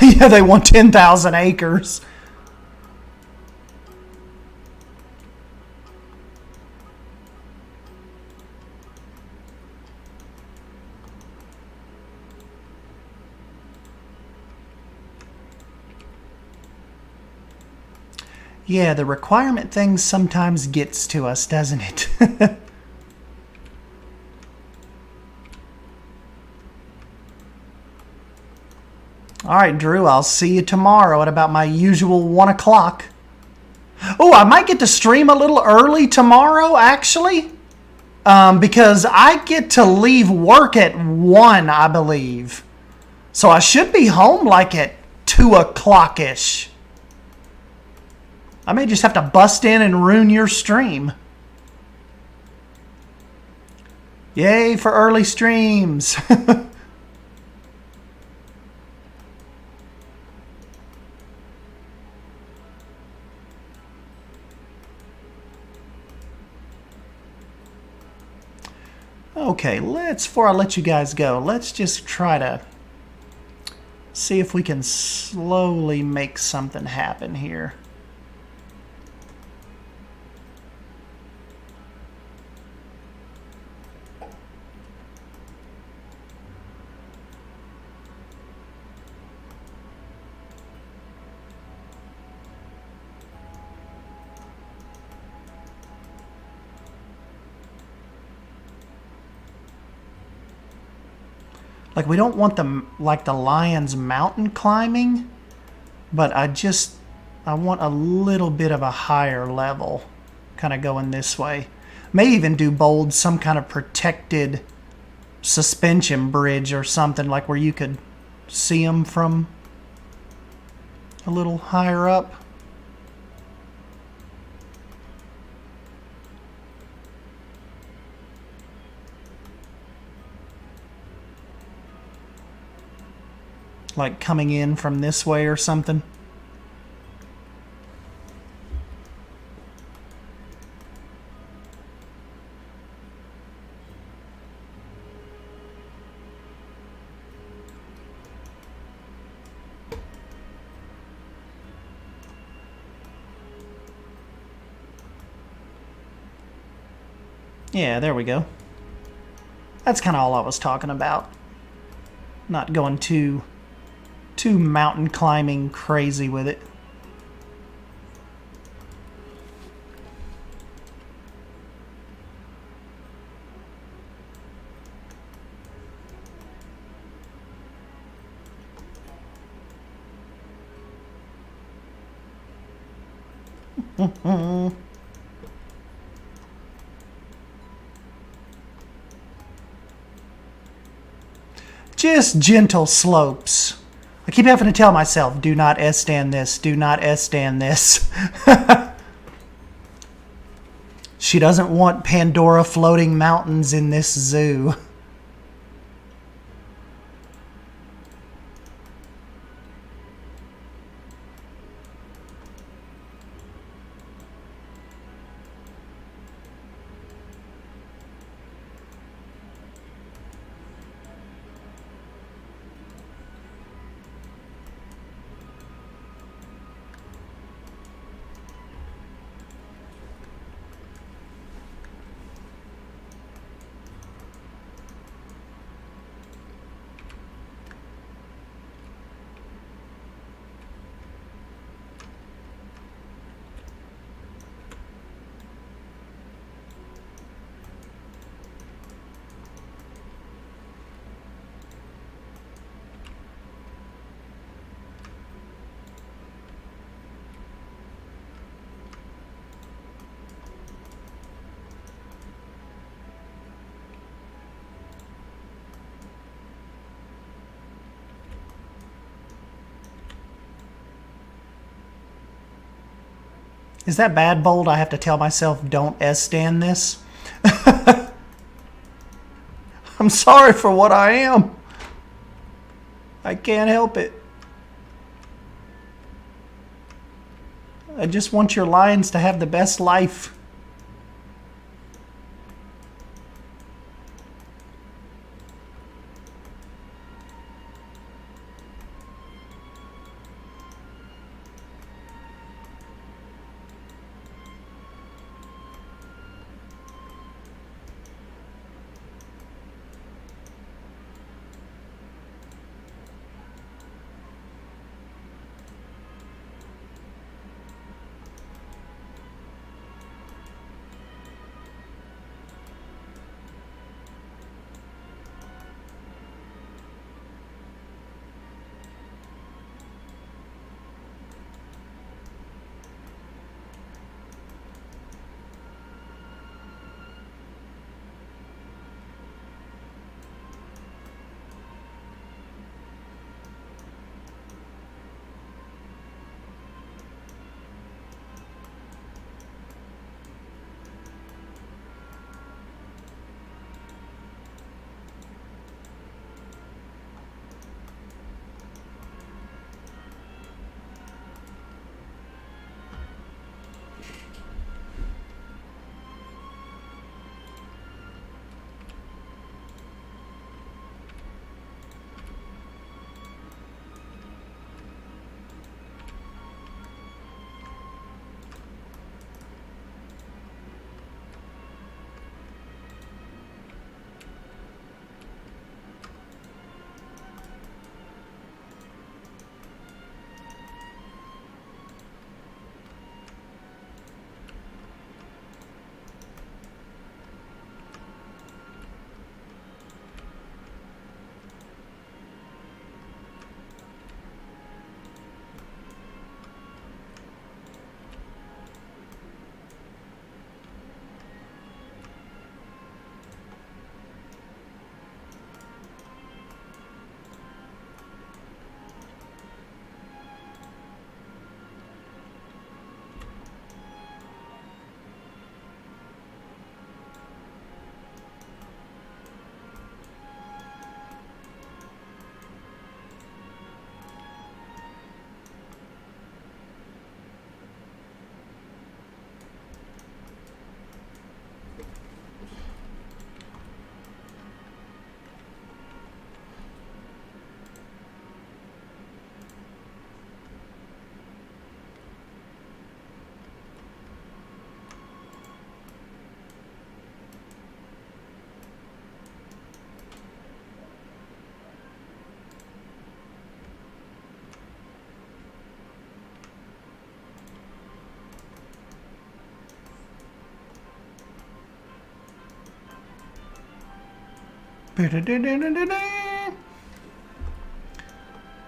Yeah, they want 10,000 acres. Yeah, the requirement thing sometimes gets to us, doesn't it? All right, Drew, I'll see you tomorrow at about my usual 1 o'clock. Oh, I might get to stream a little early tomorrow, actually. Because I get to leave work at 1, I believe. So I should be home like at 2 o'clock-ish. I may just have to bust in and ruin your stream. Yay for early streams. Okay, before I let you guys go, let's just try to see if we can slowly make something happen here. Like, we don't want them like the lions mountain climbing, But I want a little bit of a higher level, kind of going this way. May even do bold some kind of protected suspension bridge or something, like where you could see them from a little higher up. Like coming in from this way or something. Yeah, there we go. That's kind of all I was talking about. Not going too mountain climbing crazy with it. Just gentle slopes. I keep having to tell myself, do not S-stand this, do not S-stand this. She doesn't want Pandora floating mountains in this zoo. Is that bad, Bold? I have to tell myself, don't S-stand this? I'm sorry for what I am. I can't help it. I just want your lions to have the best life.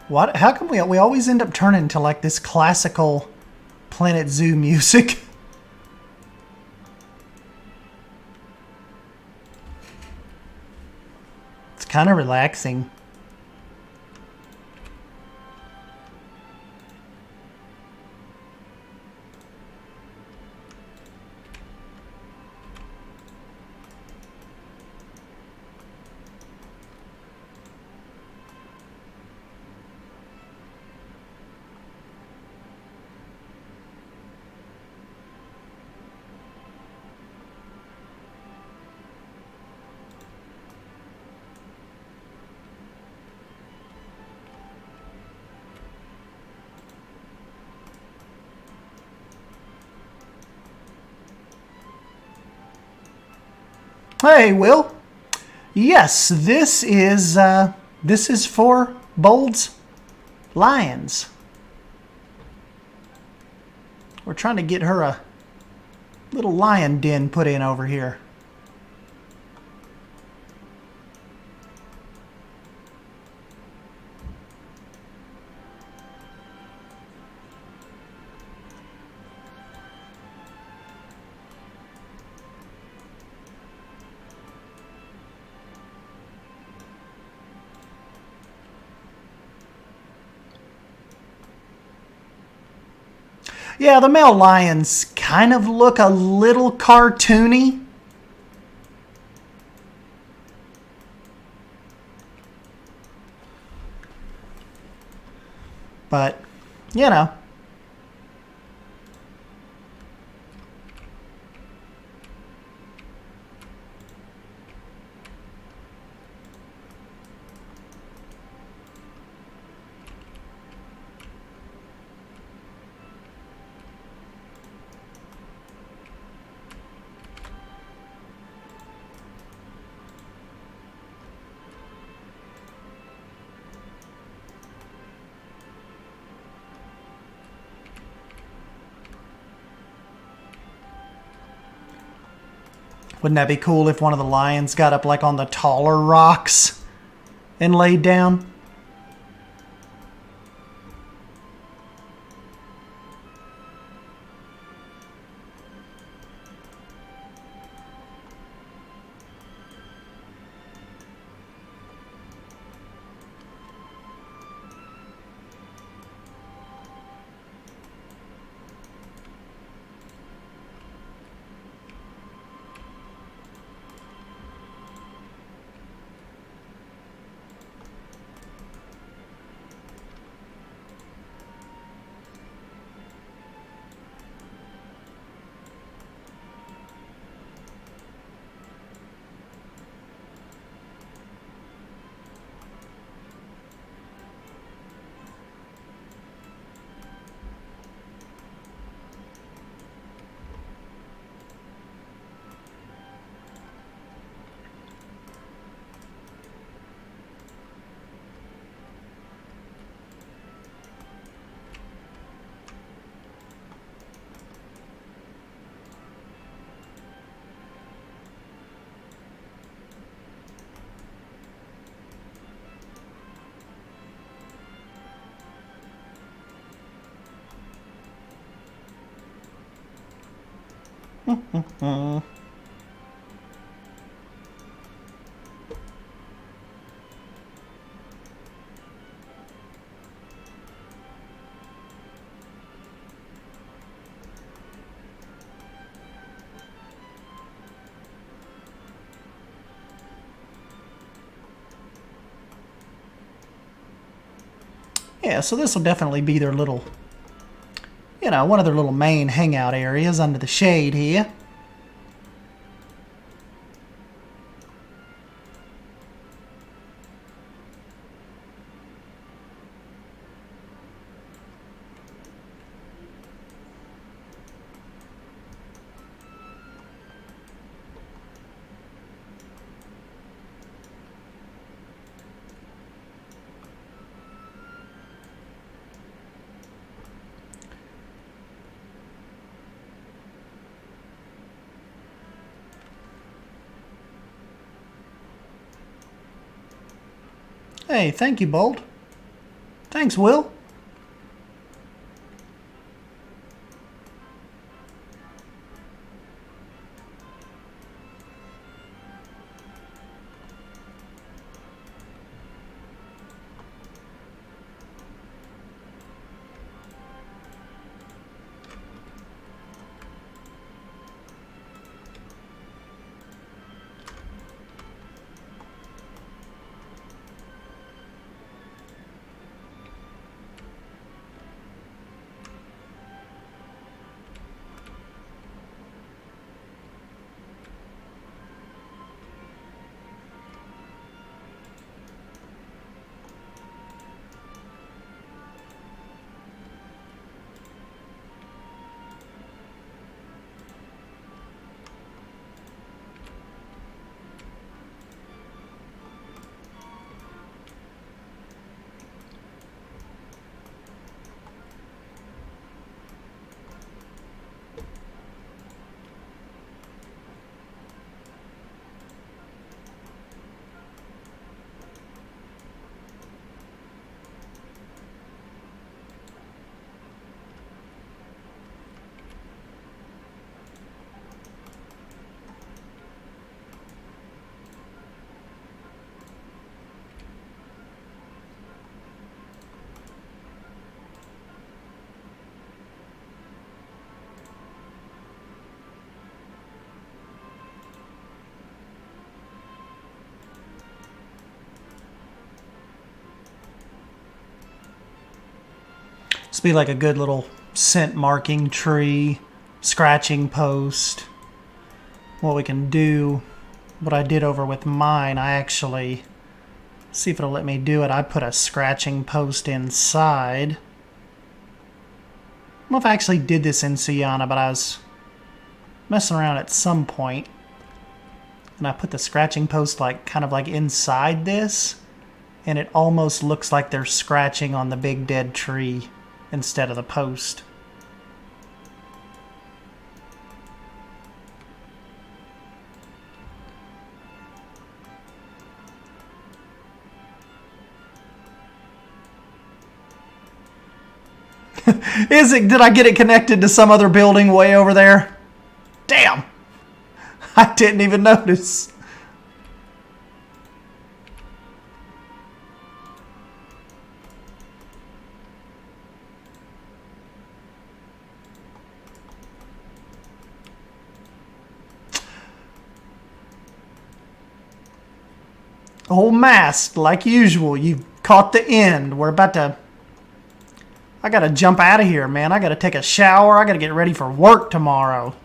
What? How come we always end up turning to like this classical Planet Zoo music? It's kind of relaxing. Hey, Will. Yes, this is for Bold's Lions. We're trying to get her a little lion den put in over here. Yeah, the male lions kind of look a little cartoony. But, you know. Wouldn't that be cool if one of the lions got up like on the taller rocks and laid down? Yeah, so this will definitely be their little, you know, one of their little main hangout areas under the shade here. Hey, thank you, Bold. Thanks, Will. This be like a good little scent marking tree, scratching post. What we can do, what I did over with mine, I actually, see if it'll let me do it. I put a scratching post inside. I don't know if I actually did this in Sienna, but I was messing around at some point. And I put the scratching post like kind of like inside this. And it almost looks like they're scratching on the big dead tree instead of the post. Is it? Did I get it connected to some other building way over there? Damn! I didn't even notice. Whole mast, like usual. You caught the end. We're about to... I gotta jump out of here, man. I gotta take a shower. I gotta get ready for work tomorrow.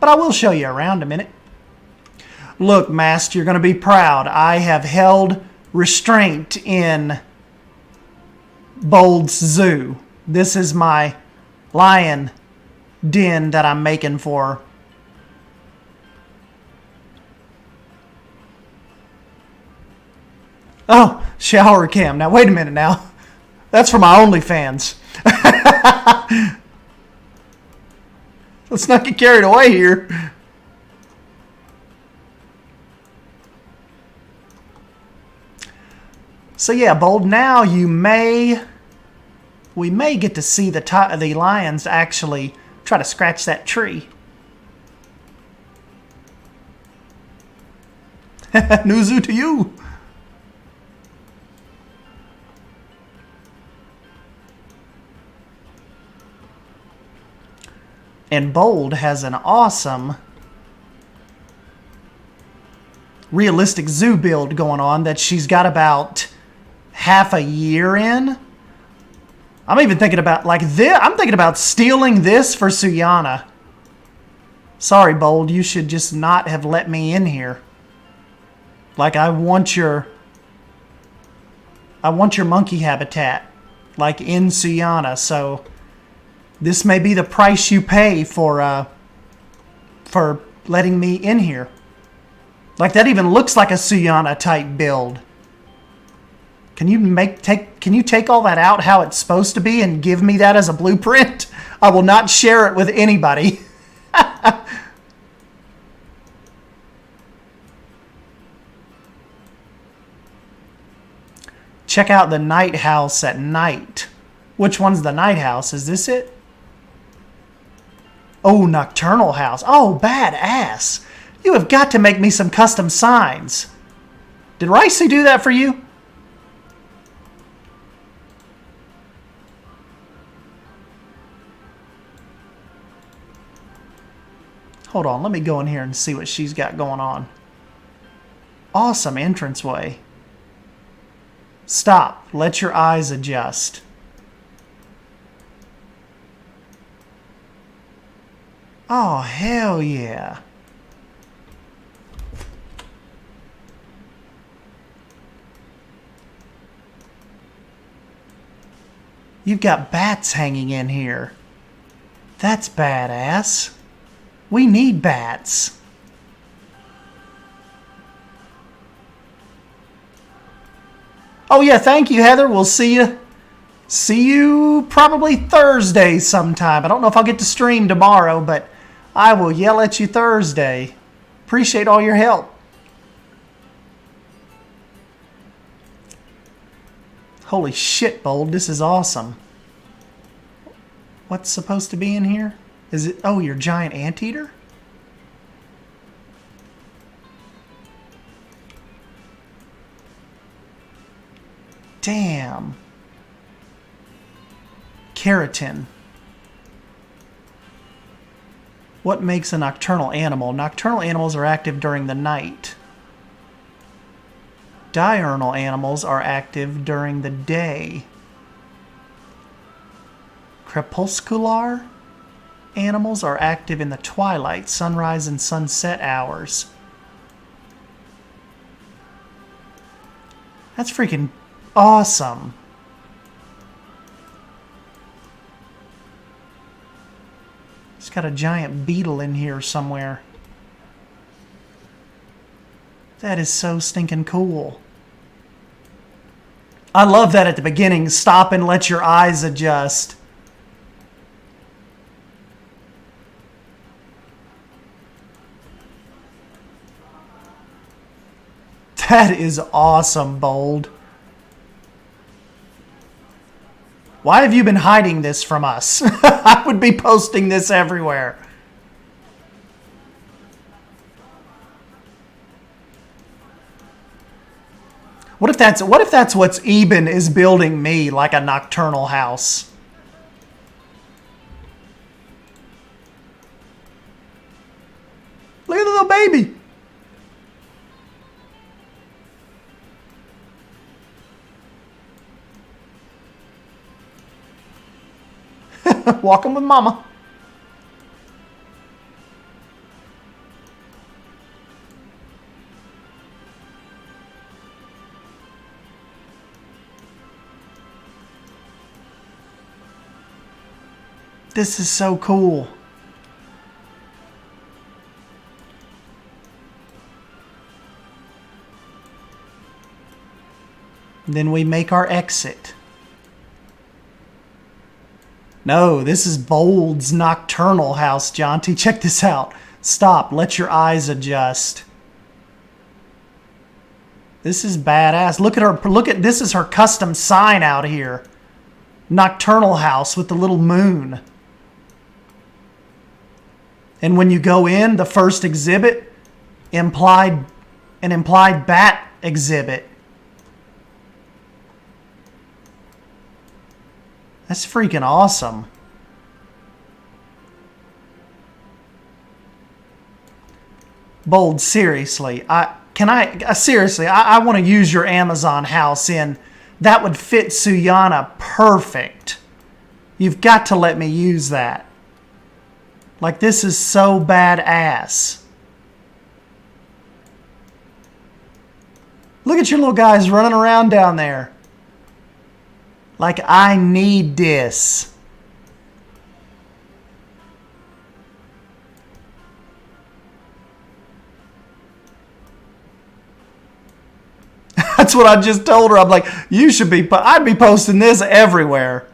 But I will show you around a minute. Look, Mast, you're gonna be proud. I have held restraint in Bold's Zoo. This is my lion den that I'm making for. Oh, shower cam. Now, wait a minute now. That's for my OnlyFans. Let's not get carried away here. So yeah, Bold, now we may get to see the lions actually try to scratch that tree. Nuzu to you. And Bold has an awesome realistic zoo build going on that she's got about half a year in. I'm even thinking about like this. I'm thinking about stealing this for Suyana. Sorry, Bold, you should just not have let me in here. Like I want your monkey habitat, like in Suyana, so this may be the price you pay for letting me in here. Like that even looks like a Suyana type build. Can you take all that out how it's supposed to be and give me that as a blueprint? I will not share it with anybody. Check out the night house at night. Which one's the night house? Is this it? Oh, Nocturnal house. Oh, badass. You have got to make me some custom signs. Did Ricey do that for you? Hold on, let me go in here and see what she's got going on. Awesome entranceway. Stop. Let your eyes adjust. Oh, hell yeah. You've got bats hanging in here. That's badass. We need bats. Oh yeah, thank you, Heather. We'll see you. See you probably Thursday sometime. I don't know if I'll get to stream tomorrow, but I will yell at you Thursday. Appreciate all your help. Holy shit, Bold. This is awesome. What's supposed to be in here? Is it? Oh, your giant anteater? Damn. Keratin. What makes a nocturnal animal? Nocturnal animals are active during the night. Diurnal animals are active during the day. Crepuscular animals are active in the twilight, sunrise, and sunset hours. That's freaking awesome. It's got a giant beetle in here somewhere. That is so stinking cool. I love that at the beginning. Stop and let your eyes adjust. That is awesome, Bold. Why have you been hiding this from us? I would be posting this everywhere. What if that's what's Eben is building me, like a nocturnal house? Look at the little baby. Walking with mama. This is so cool. Then we make our exit. No, this is Bold's nocturnal house, Jonty. Check this out. Stop. Let your eyes adjust. This is badass. Look at her. This is her custom sign out here. Nocturnal house with the little moon. And when you go in, the first exhibit, an implied bat exhibit. That's freaking awesome. Bold, seriously. I want to use your Amazon house in. That would fit Suyana perfect. You've got to let me use that. Like, this is so badass. Look at your little guys running around down there. Like, I need this. That's what I just told her. I'm like, I'd be posting this everywhere.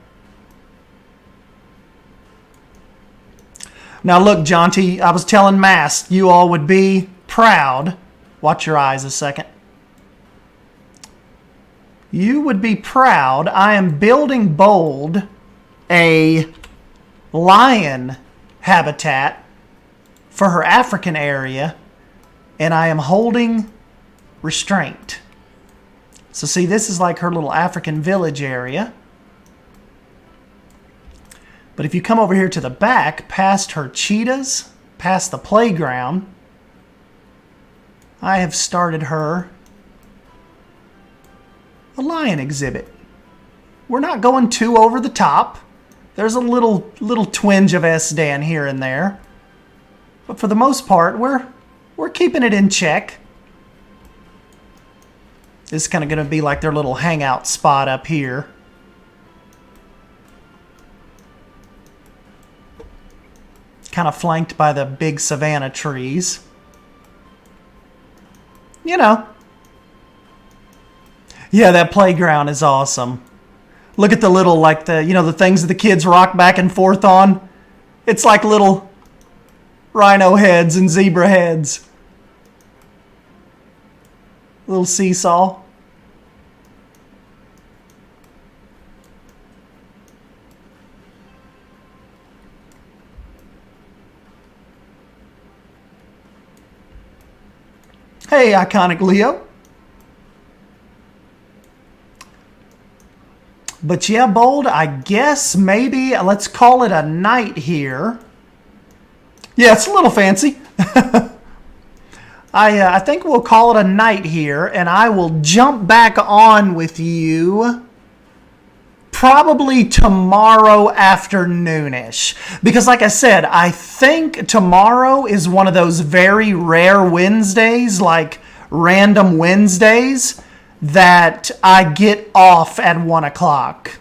Now look, Jonty, I was telling Mast, you all would be proud. Watch your eyes a second. You would be proud. I am building Bold a lion habitat for her African area, and I am holding Restraint. So see, this is like her little African village area. But if you come over here to the back, past her cheetahs, past the playground, I have started her a lion exhibit. We're not going too over the top. There's a little twinge of S-Dan here and there. But for the most part, we're keeping it in check. This is kind of going to be like their little hangout spot up here. Kind of flanked by the big savanna trees. You know. Yeah, that playground is awesome. Look at the little, like the things that the kids rock back and forth on. It's like little rhino heads and zebra heads. Little seesaw. Hey, Iconic Leo. But yeah, Bold, I guess maybe let's call it a night here. Yeah, it's a little fancy. I think we'll call it a night here, and I will jump back on with you probably tomorrow afternoonish. Because like I said, I think tomorrow is one of those very rare Wednesdays, like random Wednesdays, that I get off at 1 o'clock.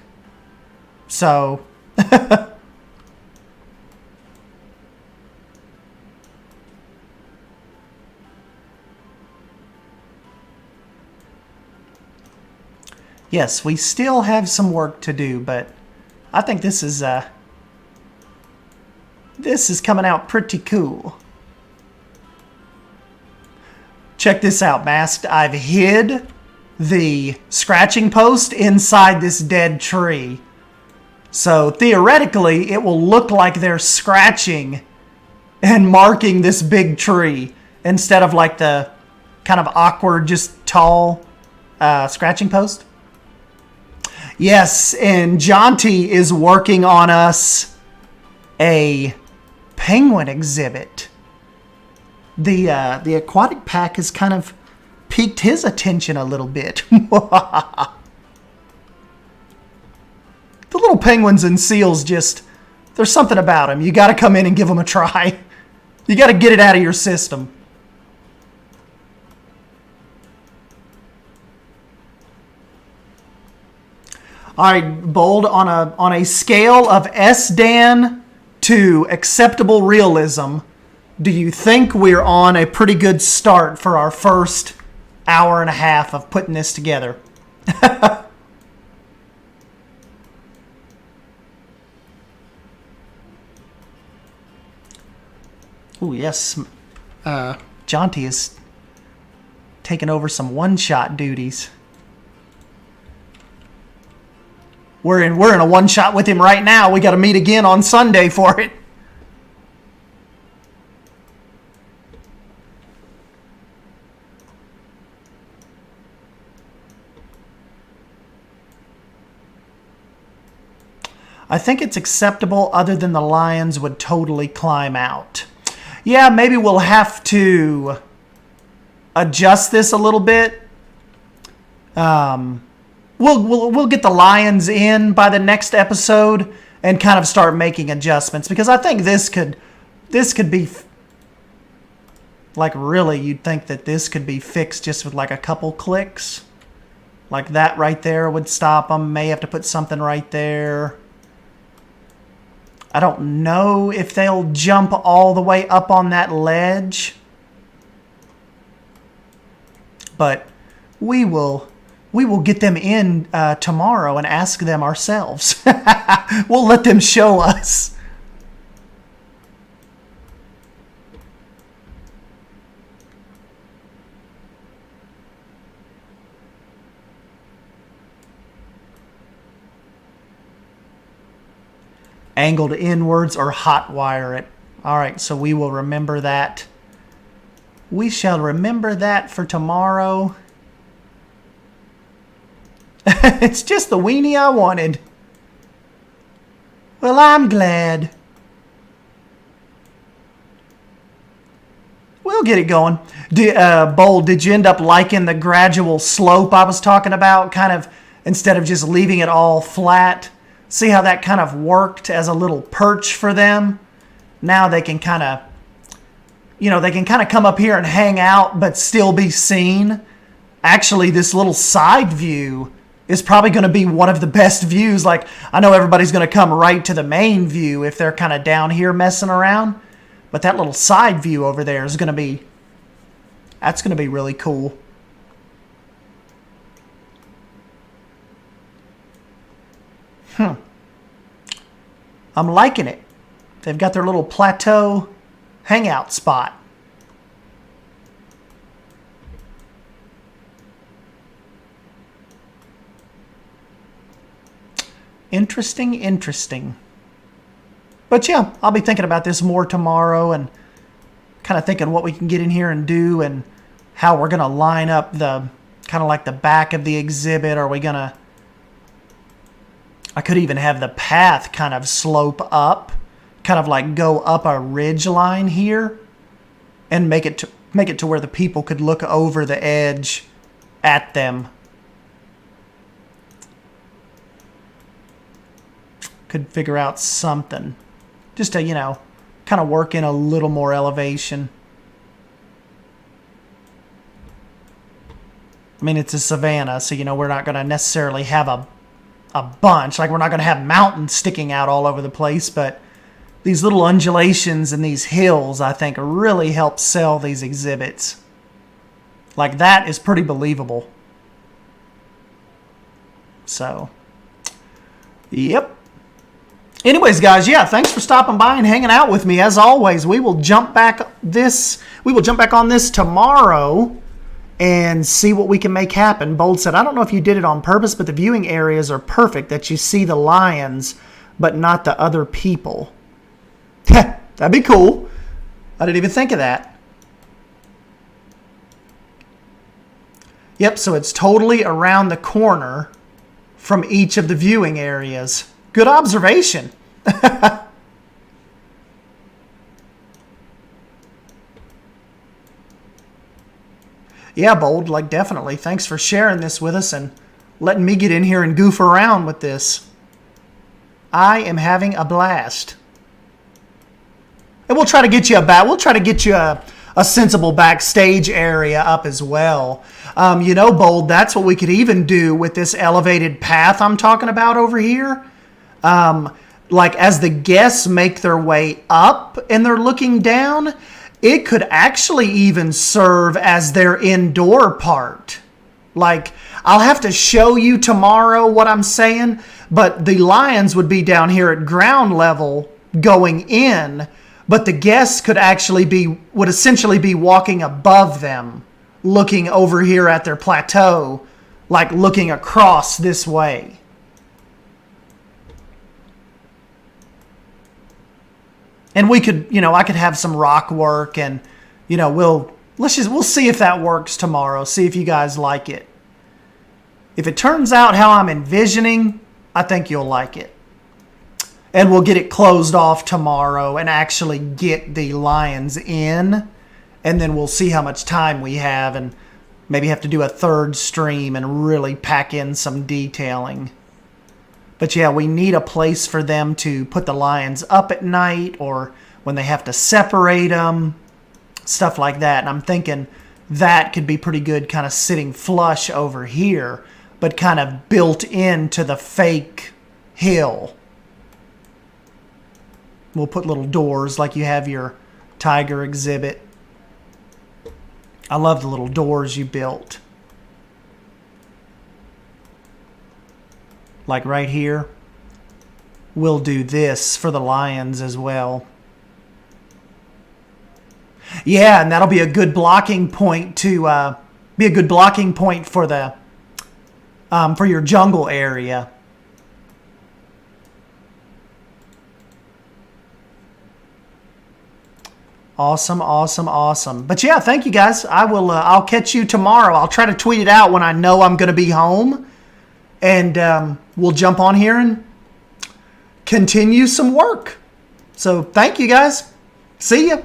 So... Yes, we still have some work to do, but I think this is coming out pretty cool. Check this out, Masked. I've hid the scratching post inside this dead tree. So theoretically, it will look like they're scratching and marking this big tree instead of like the kind of awkward, just tall scratching post. Yes, and Jonty is working on us a penguin exhibit. The aquatic pack has kind of piqued his attention a little bit. The little penguins and seals just, there's something about them. You got to come in and give them a try. You got to get it out of your system. All right, Bold, on a scale of S-Dan to acceptable realism, do you think we're on a pretty good start for our first hour and a half of putting this together? Oh, yes. Jonty is taking over some one-shot duties. We're in a one-shot with him right now. We got to meet again on Sunday for it. I think it's acceptable other than the lions would totally climb out. Yeah, maybe we'll have to adjust this a little bit. We'll get the lions in by the next episode and kind of start making adjustments, because I think this could be like, really, you'd think that this could be fixed just with like a couple clicks. Like that right there would stop them. May have to put something right there. I don't know if they'll jump all the way up on that ledge, but we will get them in tomorrow and ask them ourselves. We'll let them show us. angled inwards or hot wire it. All right, so we will remember that. We shall remember that for tomorrow. It's just the weenie I wanted. Well, I'm glad. We'll get it going. Bold, did you end up liking the gradual slope I was talking about? Kind of, instead of just leaving it all flat. See how that kind of worked as a little perch for them? Now they can kind of, they can kind of come up here and hang out, but still be seen. Actually, this little side view is probably going to be one of the best views. Like, I know everybody's going to come right to the main view if they're kind of down here messing around. But that little side view over there is going to be, that's going to be really cool. I'm liking it. They've got their little plateau hangout spot. Interesting, interesting. But yeah, I'll be thinking about this more tomorrow and kind of thinking what we can get in here and do and how we're going to line up the kind of like the back of the exhibit. Are we going to... I could even have the path kind of slope up, kind of like go up a ridge line here and make it to where the people could look over the edge at them. Could figure out something just to, kind of work in a little more elevation. I mean, it's a savanna, so, we're not going to necessarily have a bunch. Like, we're not going to have mountains sticking out all over the place, but these little undulations and these hills, I think, really help sell these exhibits. Like, that is pretty believable. So, yep. Anyways, guys, yeah, thanks for stopping by and hanging out with me. As always, we will jump back on this tomorrow and see what we can make happen. Bold said, I don't know if you did it on purpose, but the viewing areas are perfect that you see the lions, but not the other people. That'd be cool. I didn't even think of that. Yep, so it's totally around the corner from each of the viewing areas. Good observation. Yeah, Bold, like definitely. Thanks for sharing this with us and letting me get in here and goof around with this. I am having a blast. And we'll try to get you a sensible backstage area up as well. Bold, that's what we could even do with this elevated path I'm talking about over here. Like as the guests make their way up and they're looking down, it could actually even serve as their indoor part. Like, I'll have to show you tomorrow what I'm saying, but the lions would be down here at ground level going in, but the guests would essentially be walking above them, looking over here at their plateau, like looking across this way. And we could, I could have some rock work and, we'll see if that works tomorrow. See if you guys like it. If it turns out how I'm envisioning, I think you'll like it. And we'll get it closed off tomorrow and actually get the lions in. And then we'll see how much time we have and maybe have to do a third stream and really pack in some detailing. But yeah, we need a place for them to put the lions up at night or when they have to separate them, stuff like that. And I'm thinking that could be pretty good kind of sitting flush over here, but kind of built into the fake hill. We'll put little doors like you have your tiger exhibit. I love the little doors you built. Like right here, we'll do this for the lions as well. Yeah, and that'll be a good blocking point for the for your jungle area. Awesome, awesome, awesome. But yeah, thank you guys. I'll catch you tomorrow. I'll try to tweet it out when I know I'm going to be home. And we'll jump on here and continue some work. So thank you guys. See ya.